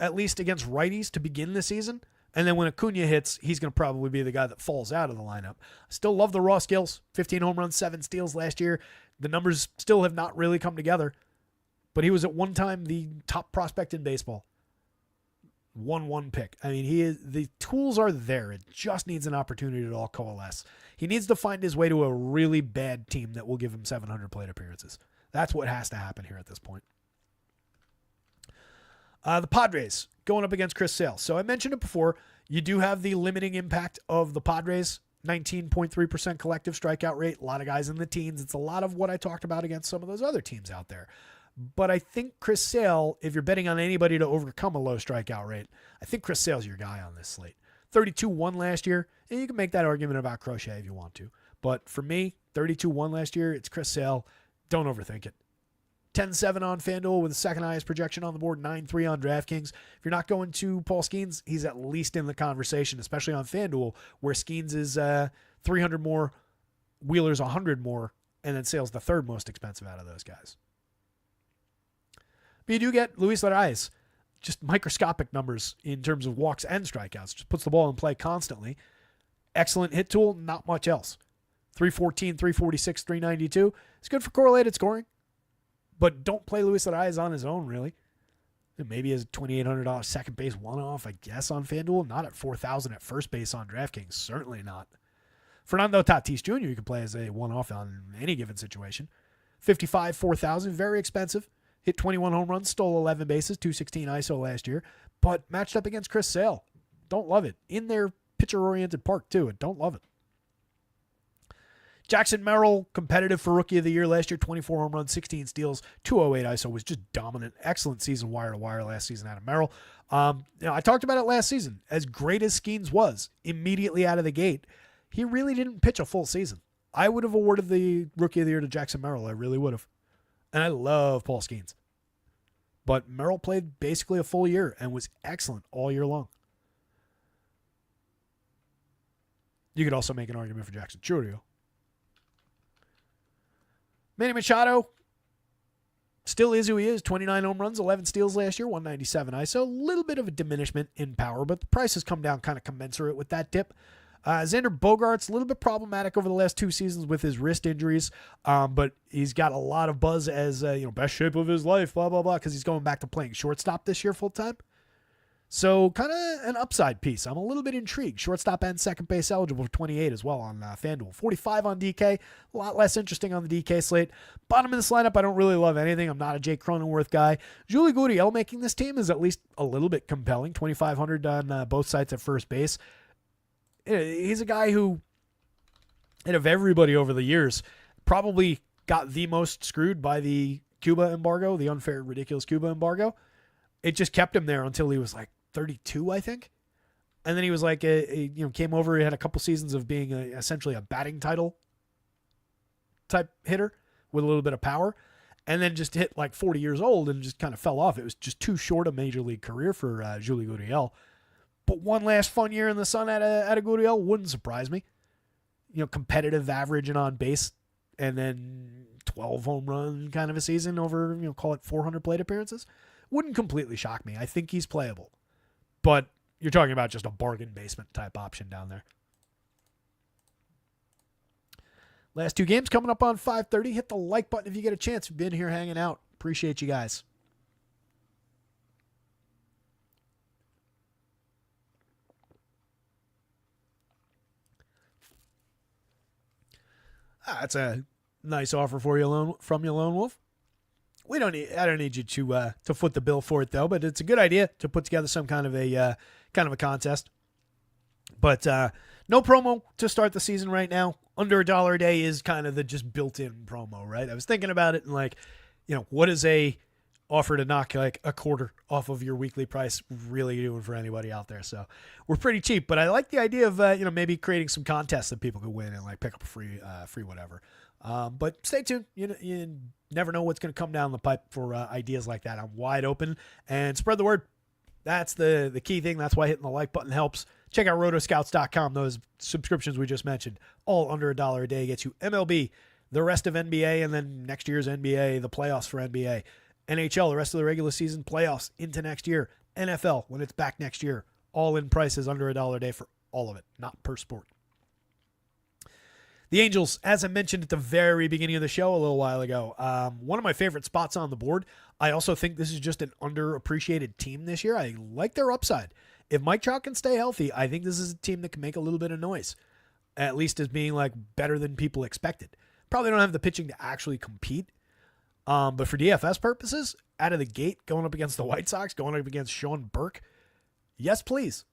at least against righties to begin the season. And then when Acuna hits, he's going to probably be the guy that falls out of the lineup. Still love the raw skills. 15 home runs, 7 steals last year. The numbers still have not really come together. But he was at one time the top prospect in baseball. 1-1 pick. I mean, the tools are there. It just needs an opportunity to all coalesce. He needs to find his way to a really bad team that will give him 700 plate appearances. That's what has to happen here at this point. The Padres going up against Chris Sale. So I mentioned it before. You do have the limiting impact of the Padres. 19.3% collective strikeout rate. A lot of guys in the teens. It's a lot of what I talked about against some of those other teams out there. But I think Chris Sale, if you're betting on anybody to overcome a low strikeout rate, I think Chris Sale's your guy on this slate. 32-1 last year, and you can make that argument about Crochet if you want to. But for me, 32-1 last year, it's Chris Sale. Don't overthink it. 10-7 on FanDuel with the second highest projection on the board, 9-3 on DraftKings. If you're not going to Paul Skenes, he's at least in the conversation, especially on FanDuel, where Skenes is 300 more, Wheeler's 100 more, and then Sale's the third most expensive out of those guys. But you do get Luis Larraez, just microscopic numbers in terms of walks and strikeouts. Just puts the ball in play constantly. Excellent hit tool, not much else. 314, 346, 392. It's good for correlated scoring. But don't play Luis Arias on his own, really. Maybe as a $2,800 second base one-off, I guess, on FanDuel. Not at $4,000 at first base on DraftKings. Certainly not. Fernando Tatis Jr. you can play as a one-off on any given situation. 55, 4,000, very expensive. Hit 21 home runs, stole 11 bases, 216 ISO last year. But matched up against Chris Sale. Don't love it. In their pitcher-oriented park, too, and don't love it. Jackson Merrill, competitive for Rookie of the Year last year, 24 home runs, 16 steals, 208 ISO, was just dominant. Excellent season wire-to-wire last season out of Merrill. I talked about it last season. As great as Skenes was, immediately out of the gate, he really didn't pitch a full season. I would have awarded the Rookie of the Year to Jackson Merrill. I really would have. And I love Paul Skenes. But Merrill played basically a full year and was excellent all year long. You could also make an argument for Jackson Chourio. Manny Machado still is who he is. 29 home runs, 11 steals last year, 197 ISO. A little bit of a diminishment in power, but the price has come down kind of commensurate with that dip. Xander Bogaerts, a little bit problematic over the last 2 seasons with his wrist injuries, but he's got a lot of buzz as best shape of his life, blah, blah, blah, because he's going back to playing shortstop this year full time. So kind of an upside piece. I'm a little bit intrigued. Shortstop and second base eligible for 28 as well on FanDuel. 45 on DK. A lot less interesting on the DK slate. Bottom of this lineup, I don't really love anything. I'm not a Jake Cronenworth guy. Julie Gurriel making this team is at least a little bit compelling. 2,500 on both sides at first base. He's a guy who, out of everybody over the years, probably got the most screwed by the Cuba embargo, the unfair, ridiculous Cuba embargo. It just kept him there until he was like 32, I think. And then he was like, came over. He had a couple seasons of being essentially a batting title type hitter with a little bit of power. And then just hit like 40 years old and just kind of fell off. It was just too short a major league career for Julie Gurriel. But one last fun year in the sun at a Gurriel wouldn't surprise me. Competitive average and on base. And then 12 home run kind of a season over, call it 400 plate appearances. Wouldn't completely shock me. I think he's playable. But you're talking about just a bargain basement type option down there. Last 2 games coming up on 5:30. Hit the like button if you get a chance. You've been here hanging out. Appreciate you guys. That's a nice offer for you, from your Lone Wolf. I don't need you to foot the bill for it though, but it's a good idea to put together some kind of a contest. But no promo to start the season right now. Under $1 a day is kind of the just built-in promo, right? I was thinking about it and what is a offer to knock like a quarter off of your weekly price really doing for anybody out there? So we're pretty cheap, but I like the idea of maybe creating some contests that people could win and like pick up a free whatever. But stay tuned. You never know what's going to come down the pipe for ideas like that. I'm wide open, and spread the word. That's the key thing. That's why hitting the like button helps. Check out rotoscouts.com. Those subscriptions we just mentioned, all under $1 a day, gets you MLB, the rest of NBA, and then next year's NBA, the playoffs for NBA, NHL, the rest of the regular season, playoffs into next year, NFL when it's back next year. All in prices under $1 a day for all of it, not per sport. The Angels, as I mentioned at the very beginning of the show a little while ago, one of my favorite spots on the board. I also think this is just an underappreciated team this year. I like their upside. If Mike Trout can stay healthy, I think this is a team that can make a little bit of noise, at least as being like better than people expected. Probably don't have the pitching to actually compete, but for DFS purposes, out of the gate, going up against the White Sox, going up against Sean Burke, yes, please.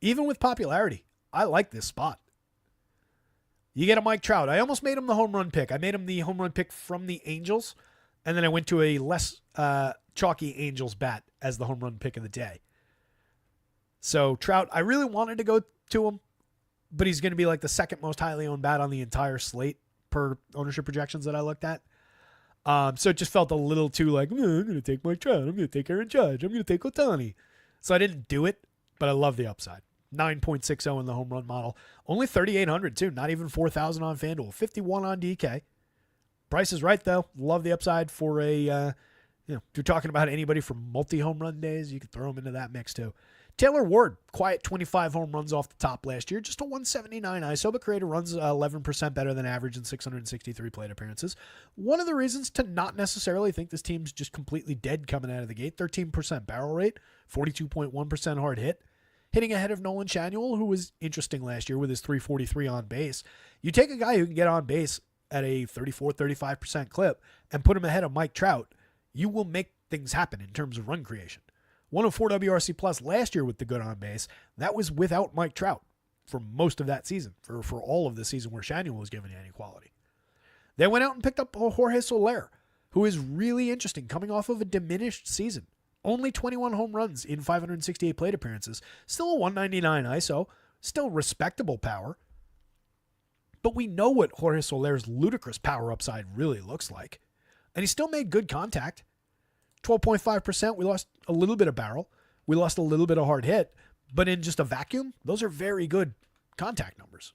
Even with popularity, I like this spot. You get a Mike Trout. I almost made him the home run pick. I made him the home run pick from the Angels, and then I went to a less chalky Angels bat as the home run pick of the day. So Trout, I really wanted to go to him, but he's going to be like the second most highly owned bat on the entire slate per ownership projections that I looked at. So it just felt a little too like, I'm going to take Mike Trout. I'm going to take Aaron Judge. I'm going to take Ohtani. So I didn't do it, but I love the upside. 9.60 in the home run model. Only 3,800 too. Not even 4,000 on FanDuel. 51 on DK. Price is right though. Love the upside for a, if you're talking about anybody from multi-home run days, you could throw them into that mix too. Taylor Ward, quiet 25 home runs off the top last year, just a 179 ISO, but created runs 11% better than average in 663 plate appearances. One of the reasons to not necessarily think this team's just completely dead coming out of the gate, 13% barrel rate, 42.1% hard hit, hitting ahead of Nolan Shanuel, who was interesting last year with his 343 on base. You take a guy who can get on base at a 34-35% clip and put him ahead of Mike Trout, you will make things happen in terms of run creation. 104 WRC plus last year with the good on base. That was without Mike Trout for most of that season, for all of the season where Shanuel was given any quality. They went out and picked up Jorge Soler, who is really interesting, coming off of a diminished season. Only 21 home runs in 568 plate appearances. Still a 199 ISO. Still respectable power. But we know what Jorge Soler's ludicrous power upside really looks like. And he still made good contact. 12.5%. We lost a little bit of barrel. We lost a little bit of hard hit. But in just a vacuum, those are very good contact numbers.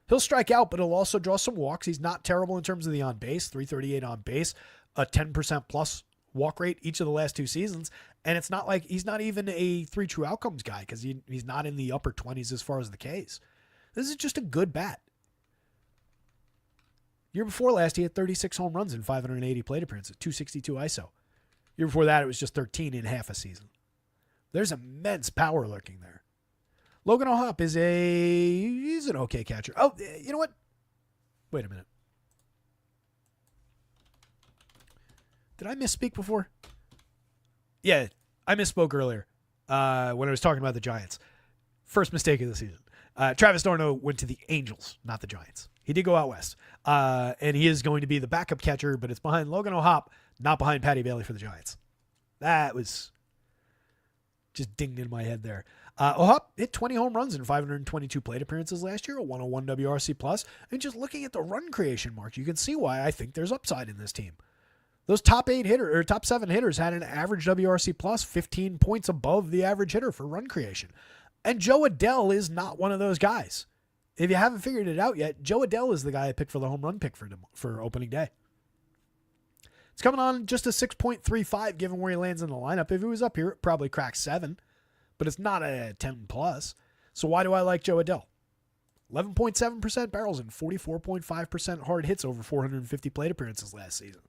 He'll strike out, but he'll also draw some walks. He's not terrible in terms of the on base. 338 on base. A 10% plus walk rate each of the last 2 seasons. And it's not like he's not even a 3 true outcomes guy because he's not in the upper 20s as far as the Ks. This is just a good bat. Year before last, he had 36 home runs in 580 plate appearances, 262 ISO. Year before that, it was just 13 in half a season. There's immense power lurking there. Logan O'Hoppe he's an okay catcher. Oh, you know what? Wait a minute. Did I misspeak before? Yeah, I misspoke earlier when I was talking about the Giants. First mistake of the season. Travis d'Arnaud went to the Angels, not the Giants. He did go out west. And he is going to be the backup catcher, but it's behind Logan O'Hoppe, not behind Patty Bailey for the Giants. That was just dinged in my head there. O'Hoppe hit 20 home runs in 522 plate appearances last year, a 101 WRC plus. And just looking at the run creation mark, you can see why I think there's upside in this team. Those top 7 hitters had an average WRC plus 15 points above the average hitter for run creation. And Joe Adell is not one of those guys. If you haven't figured it out yet, Joe Adell is the guy I picked for the home run pick for opening day. It's coming on just a 6.35 given where he lands in the lineup. If he was up here, it probably cracks 7, but it's not a 10 plus. So why do I like Joe Adell? 11.7% barrels and 44.5% hard hits over 450 plate appearances last season.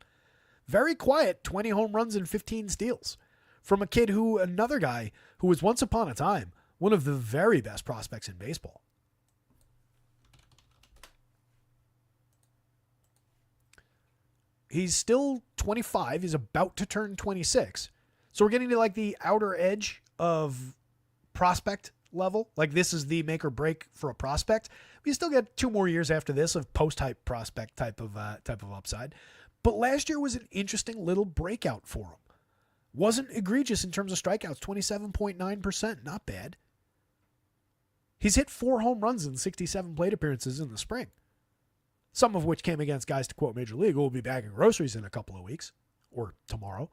Very quiet, 20 home runs and 15 steals. From another guy who was once upon a time one of the very best prospects in baseball. He's still 25. He's about to turn 26. So we're getting to like the outer edge of prospect level. Like this is the make or break for a prospect. We still get 2 more years after this of post-hype prospect type of upside. But last year was an interesting little breakout for him. Wasn't egregious in terms of strikeouts, 27.9%. Not bad. He's hit 4 home runs in 67 plate appearances in the spring. Some of which came against guys, to quote Major League, who will be bagging groceries in a couple of weeks or tomorrow.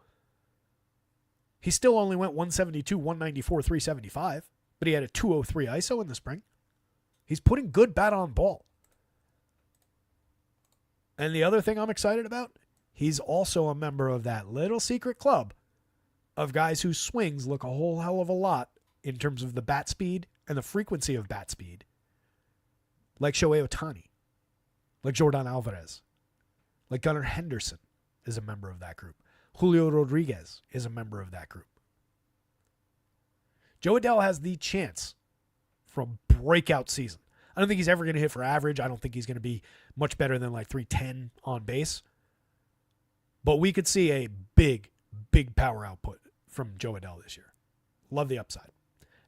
He still only went 172, 194, 375, but he had a 203 ISO in the spring. He's putting good bat on ball. And the other thing I'm excited about, he's also a member of that little secret club of guys whose swings look a whole hell of a lot in terms of the bat speed and the frequency of bat speed. Like Shohei Ohtani. Like Jordan Alvarez. Like Gunnar Henderson is a member of that group. Julio Rodriguez is a member of that group. Joe Adell has the chance for a breakout season. I don't think he's ever going to hit for average. I don't think he's going to be much better than like 310 on base. But we could see a big, big power output from Joe Adell this year. Love the upside.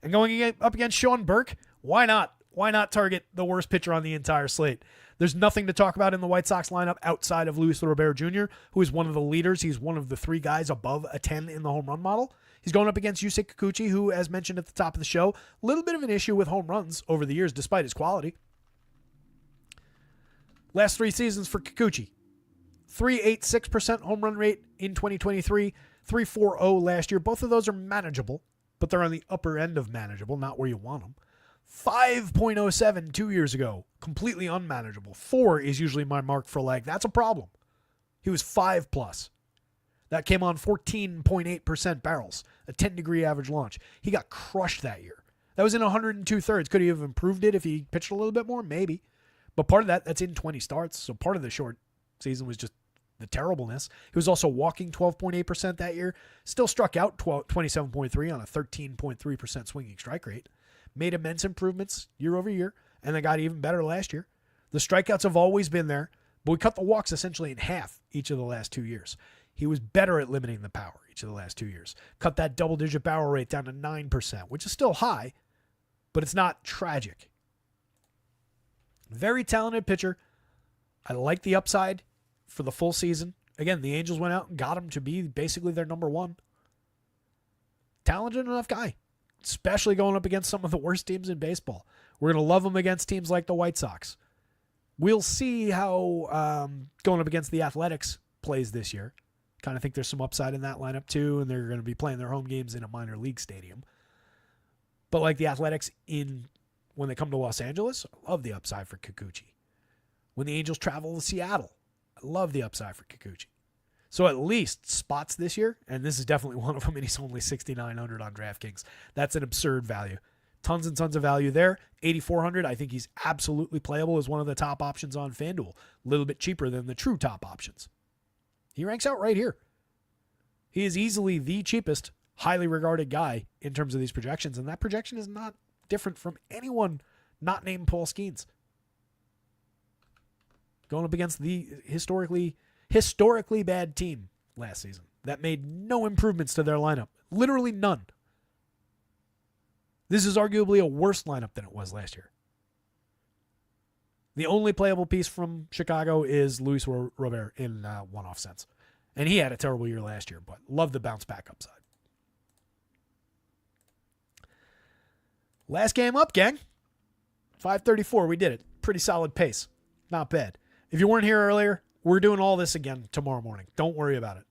And going up against Sean Burke, why not? Why not target the worst pitcher on the entire slate? There's nothing to talk about in the White Sox lineup outside of Luis Robert Jr., who is one of the leaders. He's one of the 3 guys above a 10 in the home run model. He's going up against Yusei Kikuchi, who, as mentioned at the top of the show, a little bit of an issue with home runs over the years, despite his quality. Last 3 seasons for Kikuchi. 3.86% home run rate in 2023, 3.40 last year. Both of those are manageable, but they're on the upper end of manageable, not where you want them. 5.07 2 years ago, completely unmanageable. 4 is usually my mark for like, that's a problem. He was 5+. That came on 14.8% barrels, a 10-degree average launch. He got crushed that year. That was in 102 thirds. Could he have improved it if he pitched a little bit more? Maybe. But part of that's in 20 starts. So part of the short season was just the terribleness. He was also walking 12.8% that year. Still struck out 27.3 on a 13.3% swinging strike rate. Made immense improvements year over year. And they got even better last year. The strikeouts have always been there. But we cut the walks essentially in half each of the last 2 years. He was better at limiting the power each of the last 2 years. Cut that double-digit barrel rate down to 9%, which is still high, but it's not tragic. Very talented pitcher. I like the upside for the full season. Again, the Angels went out and got him to be basically their number one. Talented enough guy, especially going up against some of the worst teams in baseball. We're going to love him against teams like the White Sox. We'll see how going up against the Athletics plays this year. Kind of think there's some upside in that lineup too, and they're going to be playing their home games in a minor league stadium. But like the Athletics when they come to Los Angeles, I love the upside for Kikuchi. When the Angels travel to Seattle, I love the upside for Kikuchi. So at least spots this year, and this is definitely one of them, and he's only 6,900 on DraftKings. That's an absurd value. Tons and tons of value there. 8,400, I think he's absolutely playable as one of the top options on FanDuel. A little bit cheaper than the true top options. He ranks out right here. He is easily the cheapest, highly regarded guy in terms of these projections, and that projection is not different from anyone not named Paul Skenes. Going up against the historically bad team last season that made no improvements to their lineup. Literally none. This is arguably a worse lineup than it was last year. The only playable piece from Chicago is Luis Robert in one-off sense. And he had a terrible year last year, but love the bounce back upside. Last game up, gang. 5:34, we did it. Pretty solid pace. Not bad. If you weren't here earlier, we're doing all this again tomorrow morning. Don't worry about it.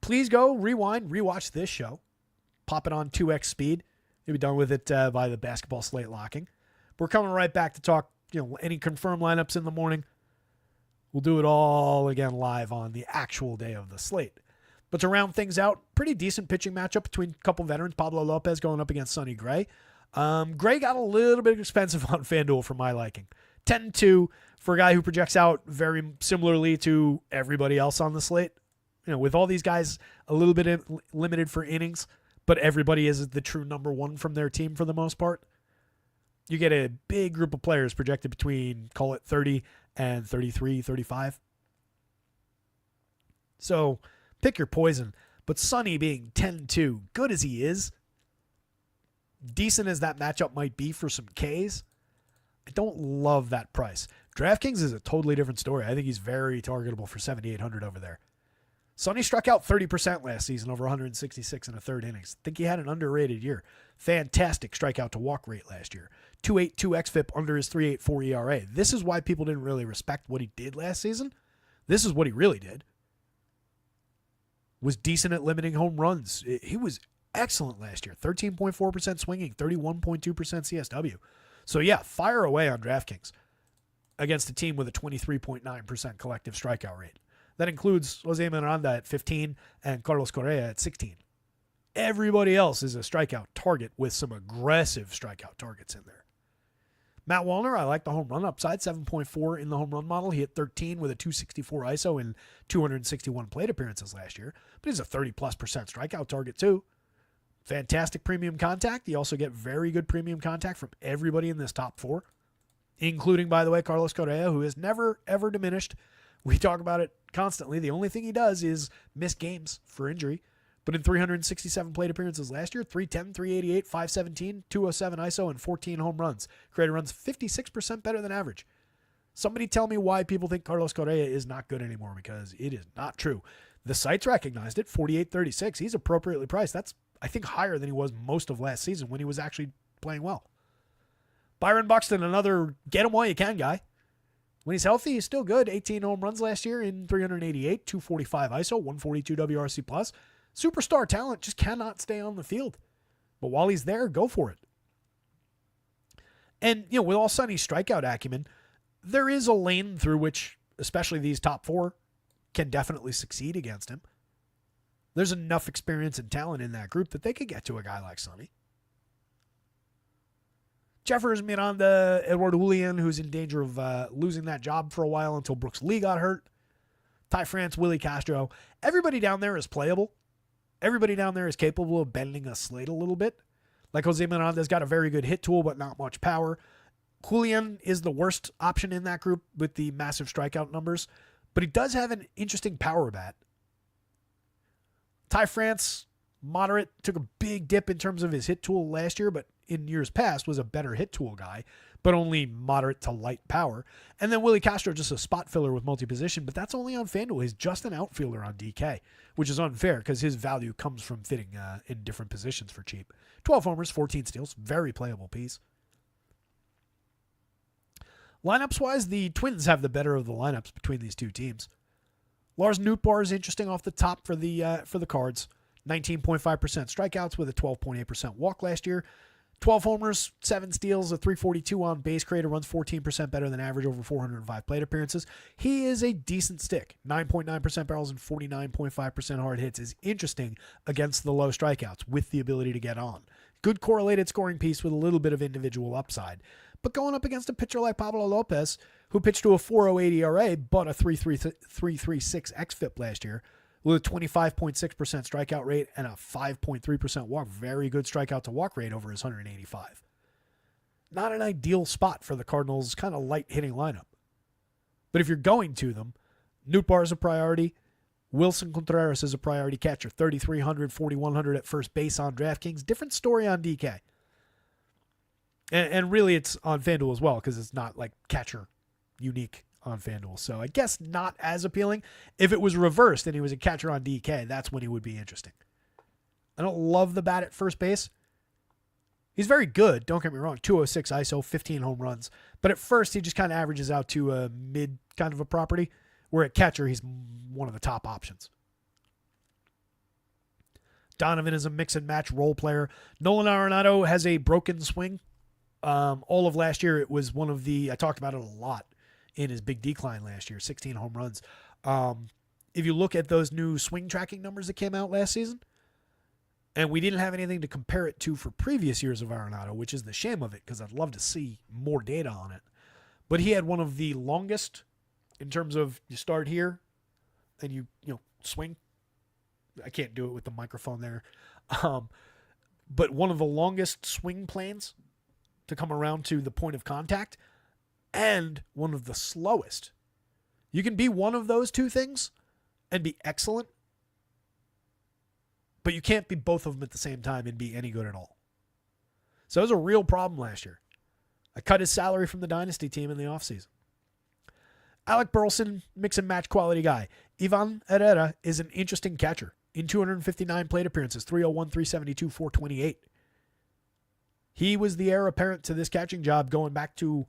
Please go rewind, rewatch this show. Pop it on 2x speed. You'll be done with it by the basketball slate locking. We're coming right back to talk any confirmed lineups in the morning. We'll do it all again live on the actual day of the slate. But to round things out, pretty decent pitching matchup between a couple veterans. Pablo Lopez going up against Sonny Gray. Gray got a little bit expensive on FanDuel for my liking. 10-2 for a guy who projects out very similarly to everybody else on the slate. With all these guys a little bit limited for innings, but everybody is the true number one from their team for the most part. You get a big group of players projected between, call it 30 and 33, 35. So pick your poison. But Sonny being 10-2, good as he is, decent as that matchup might be for some Ks, I don't love that price. DraftKings is a totally different story. I think he's very targetable for 7,800 over there. Sonny struck out 30% last season over 166 in a third innings. I think he had an underrated year. Fantastic strikeout to walk rate last year. 2.82 xFIP under his 3.84 ERA. This is why people didn't really respect what he did last season. This is what he really did. Was decent at limiting home runs. He was excellent last year. 13.4% swinging, 31.2% CSW. So yeah, fire away on DraftKings against a team with a 23.9% collective strikeout rate. That includes Jose Miranda at 15 and Carlos Correa at 16. Everybody else is a strikeout target with some aggressive strikeout targets in there. Matt Wallner, I like the home run upside, 7.4 in the home run model. He hit 13 with a 264 ISO and 261 plate appearances last year. But he's a 30+% strikeout target too. Fantastic premium contact. You also get very good premium contact from everybody in this top four, including, by the way, Carlos Correa, who has never, ever diminished. We talk about it constantly. The only thing he does is miss games for injury. But in 367 plate appearances last year, 310, 388, 517, 207 ISO, and 14 home runs. Created runs 56% better than average. Somebody tell me why people think Carlos Correa is not good anymore, because it is not true. The sites recognized it, 48.36. He's appropriately priced. That's, I think, higher than he was most of last season when he was actually playing well. Byron Buxton, another get him while you can guy. When he's healthy, he's still good. 18 home runs last year in 388, 245 ISO, 142 WRC+. Superstar talent, just cannot stay on the field. But while he's there, go for it. And, with all Sonny's strikeout acumen, there is a lane through which, especially these top four, can definitely succeed against him. There's enough experience and talent in that group that they could get to a guy like Sonny. Jeffers, Miranda, Eduardo Julian, who's in danger of losing that job for a while until Brooks Lee got hurt. Ty France, Willie Castro. Everybody down there is playable. Everybody down there is capable of bending a slate a little bit. Like Jose Miranda's got a very good hit tool, but not much power. Julian is the worst option in that group with the massive strikeout numbers, but he does have an interesting power bat. Ty France, moderate, took a big dip in terms of his hit tool last year, but in years past was a better hit tool guy, but only moderate to light power. And then Willie Castro, just a spot filler with multi-position, but that's only on FanDuel. He's just an outfielder on DK, which is unfair because his value comes from fitting in different positions for cheap. 12 homers, 14 steals, very playable piece. Lineups-wise, the Twins have the better of the lineups between these two teams. Lars Nootbaar is interesting off the top for the Cards. 19.5% strikeouts with a 12.8% walk last year. 12 homers, 7 steals, a 342 on base creator, runs 14% better than average over 405 plate appearances. He is a decent stick. 9.9% barrels and 49.5% hard hits is interesting against the low strikeouts with the ability to get on. Good correlated scoring piece with a little bit of individual upside. But going up against a pitcher like Pablo Lopez, who pitched to a 4.08 ERA but a 3.36 xFIP last year, with a 25.6% strikeout rate and a 5.3% walk. Very good strikeout to walk rate over his 185. Not an ideal spot for the Cardinals' kind of light hitting lineup. But if you're going to them, Nootbaar is a priority. Wilson Contreras is a priority catcher. 3,300, 4,100 at first base on DraftKings. Different story on DK. And really it's on FanDuel as well because it's not like catcher unique on FanDuel. So I guess not as appealing. If it was reversed and he was a catcher on DK, that's when he would be interesting. I don't love the bat at first base. He's very good, don't get me wrong. 206 ISO, 15 home runs. But at first, he just kind of averages out to a mid kind of a property, where at catcher, he's one of the top options. Donovan is a mix and match role player. Nolan Arenado has a broken swing. All of last year, it was one of the, I talked about it a lot in his big decline last year, 16 home runs. If you look at those new swing tracking numbers that came out last season, and we didn't have anything to compare it to for previous years of Arenado, which is the shame of it because I'd love to see more data on it. But he had one of the longest in terms of you start here and you swing. I can't do it with the microphone there. But one of the longest swing planes to come around to the point of contact and one of the slowest. You can be one of those two things and be excellent, but you can't be both of them at the same time and be any good at all. So it was a real problem last year. I cut his salary from the Dynasty team in the offseason. Alec Burleson, mix and match quality guy. Ivan Herrera is an interesting catcher. In 259 plate appearances, 301, 372, 428. He was the heir apparent to this catching job going back to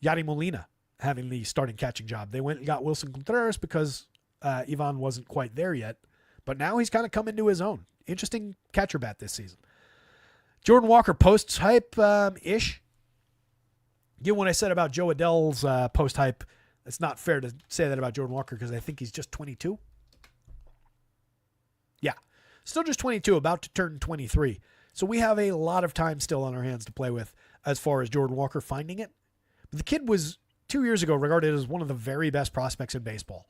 Yadi Molina having the starting catching job. They went and got Wilson Contreras because Ivan wasn't quite there yet. But now he's kind of come into his own. Interesting catcher bat this season. Jordan Walker posts hype-ish. Given what I said about Joe Adell's post-hype, it's not fair to say that about Jordan Walker because I think he's just 22. Yeah, still just 22, about to turn 23. So we have a lot of time still on our hands to play with as far as Jordan Walker finding it. But the kid was 2 years ago regarded as one of the very best prospects in baseball.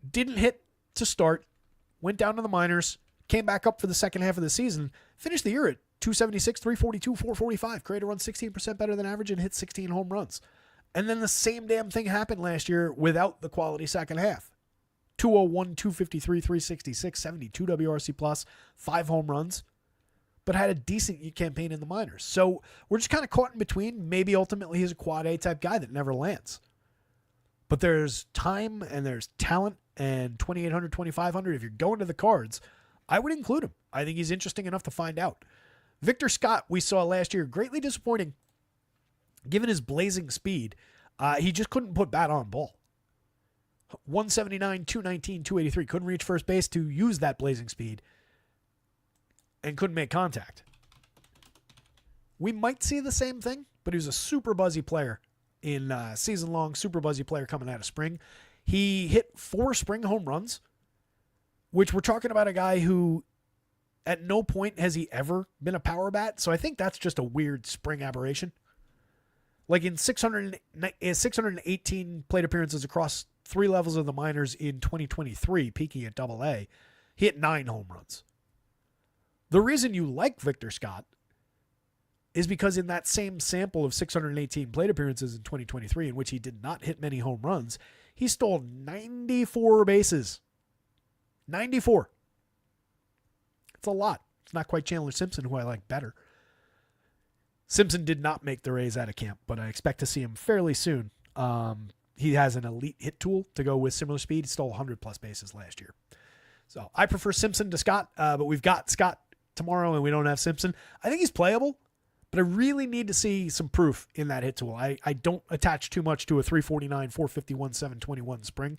Didn't hit to start, went down to the minors, came back up for the second half of the season, finished the year at 276, 342, 445, created a run 16% better than average and hit 16 home runs. And then the same damn thing happened last year without the quality second half. 201, 253, 366, 72 WRC plus, 5 home runs, but had a decent campaign in the minors. So we're just kind of caught in between. Maybe ultimately he's a quad A type guy that never lands. But there's time and there's talent and 2,800, 2,500. If you're going to the Cards, I would include him. I think he's interesting enough to find out. Victor Scott, we saw last year, greatly disappointing. Given his blazing speed, he just couldn't put bat on ball. 179, 219, 283. Couldn't reach first base to use that blazing speed and couldn't make contact. We might see the same thing, but he was a super buzzy player in season-long, super buzzy player coming out of spring. He hit 4 spring home runs, which we're talking about a guy who at no point has he ever been a power bat. So I think that's just a weird spring aberration. Like in 618 plate appearances across 3 levels of the minors in 2023, peaking at AA, he hit 9 home runs. The reason you like Victor Scott is because in that same sample of 618 plate appearances in 2023, in which he did not hit many home runs, he stole 94 bases. 94. It's a lot. It's not quite Chandler Simpson, who I like better. Simpson did not make the Rays out of camp, but I expect to see him fairly soon. He has an elite hit tool to go with similar speed. He stole 100-plus bases last year. So I prefer Simpson to Scott, but we've got Scott tomorrow and we don't have Simpson. I think he's playable, but I really need to see some proof in that hit tool. I don't attach too much to a 349, 451, 721 spring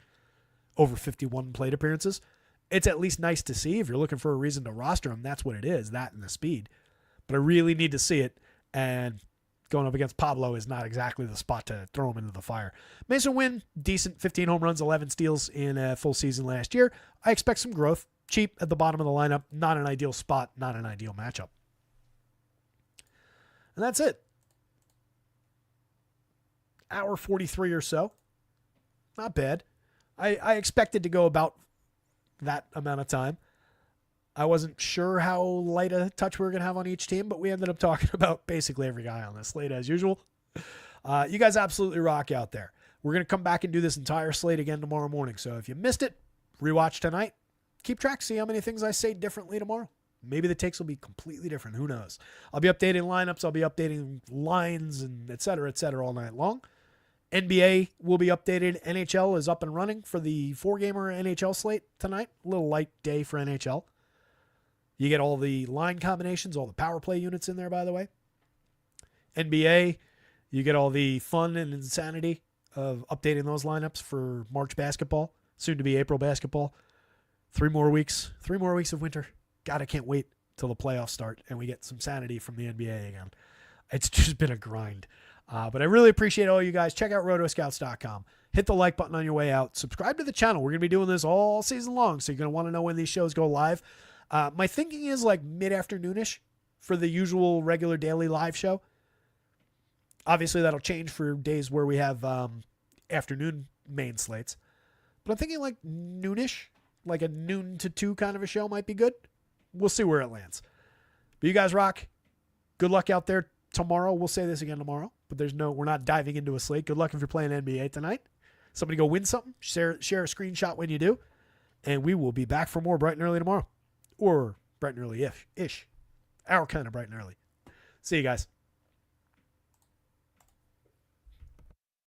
over 51 plate appearances. It's at least nice to see. If you're looking for a reason to roster him, that's what it is, that and the speed. But I really need to see it, and going up against Pablo is not exactly the spot to throw him into the fire. Mason Wynn, decent, 15 home runs, 11 steals in a full season last year. I expect some growth. Cheap at the bottom of the lineup, not an ideal spot, not an ideal matchup. And that's it. Hour 43 or so. Not bad. I expected to go about that amount of time. I wasn't sure how light a touch we were going to have on each team, but we ended up talking about basically every guy on this slate as usual. You guys absolutely rock out there. We're going to come back and do this entire slate again tomorrow morning. So if you missed it, rewatch tonight. Keep track, see how many things I say differently tomorrow. Maybe the takes will be completely different. Who knows? I'll be updating lineups. I'll be updating lines and et cetera all night long. NBA will be updated. NHL is up and running for the 4-gamer NHL slate tonight. A little light day for NHL. You get all the line combinations, all the power play units in there, by the way. NBA, you get all the fun and insanity of updating those lineups for March basketball, soon to be April basketball. 3 more weeks of winter. God, I can't wait till the playoffs start and we get some sanity from the NBA again. It's just been a grind. But I really appreciate all you guys. Check out rotoscouts.com. Hit the like button on your way out. Subscribe to the channel. We're going to be doing this all season long, so you're going to want to know when these shows go live. My thinking is like mid-afternoonish for the usual regular daily live show. Obviously, that'll change for days where we have afternoon main slates. But I'm thinking like noonish, like a noon to 2 kind of a show might be good. We'll see where it lands. But you guys rock. Good luck out there tomorrow. We'll say this again tomorrow, but we're not diving into a slate. Good luck if you're playing NBA tonight. Somebody go win something. Share a screenshot when you do. And we will be back for more bright and early tomorrow. Or bright and early-ish. Our kind of bright and early. See you guys.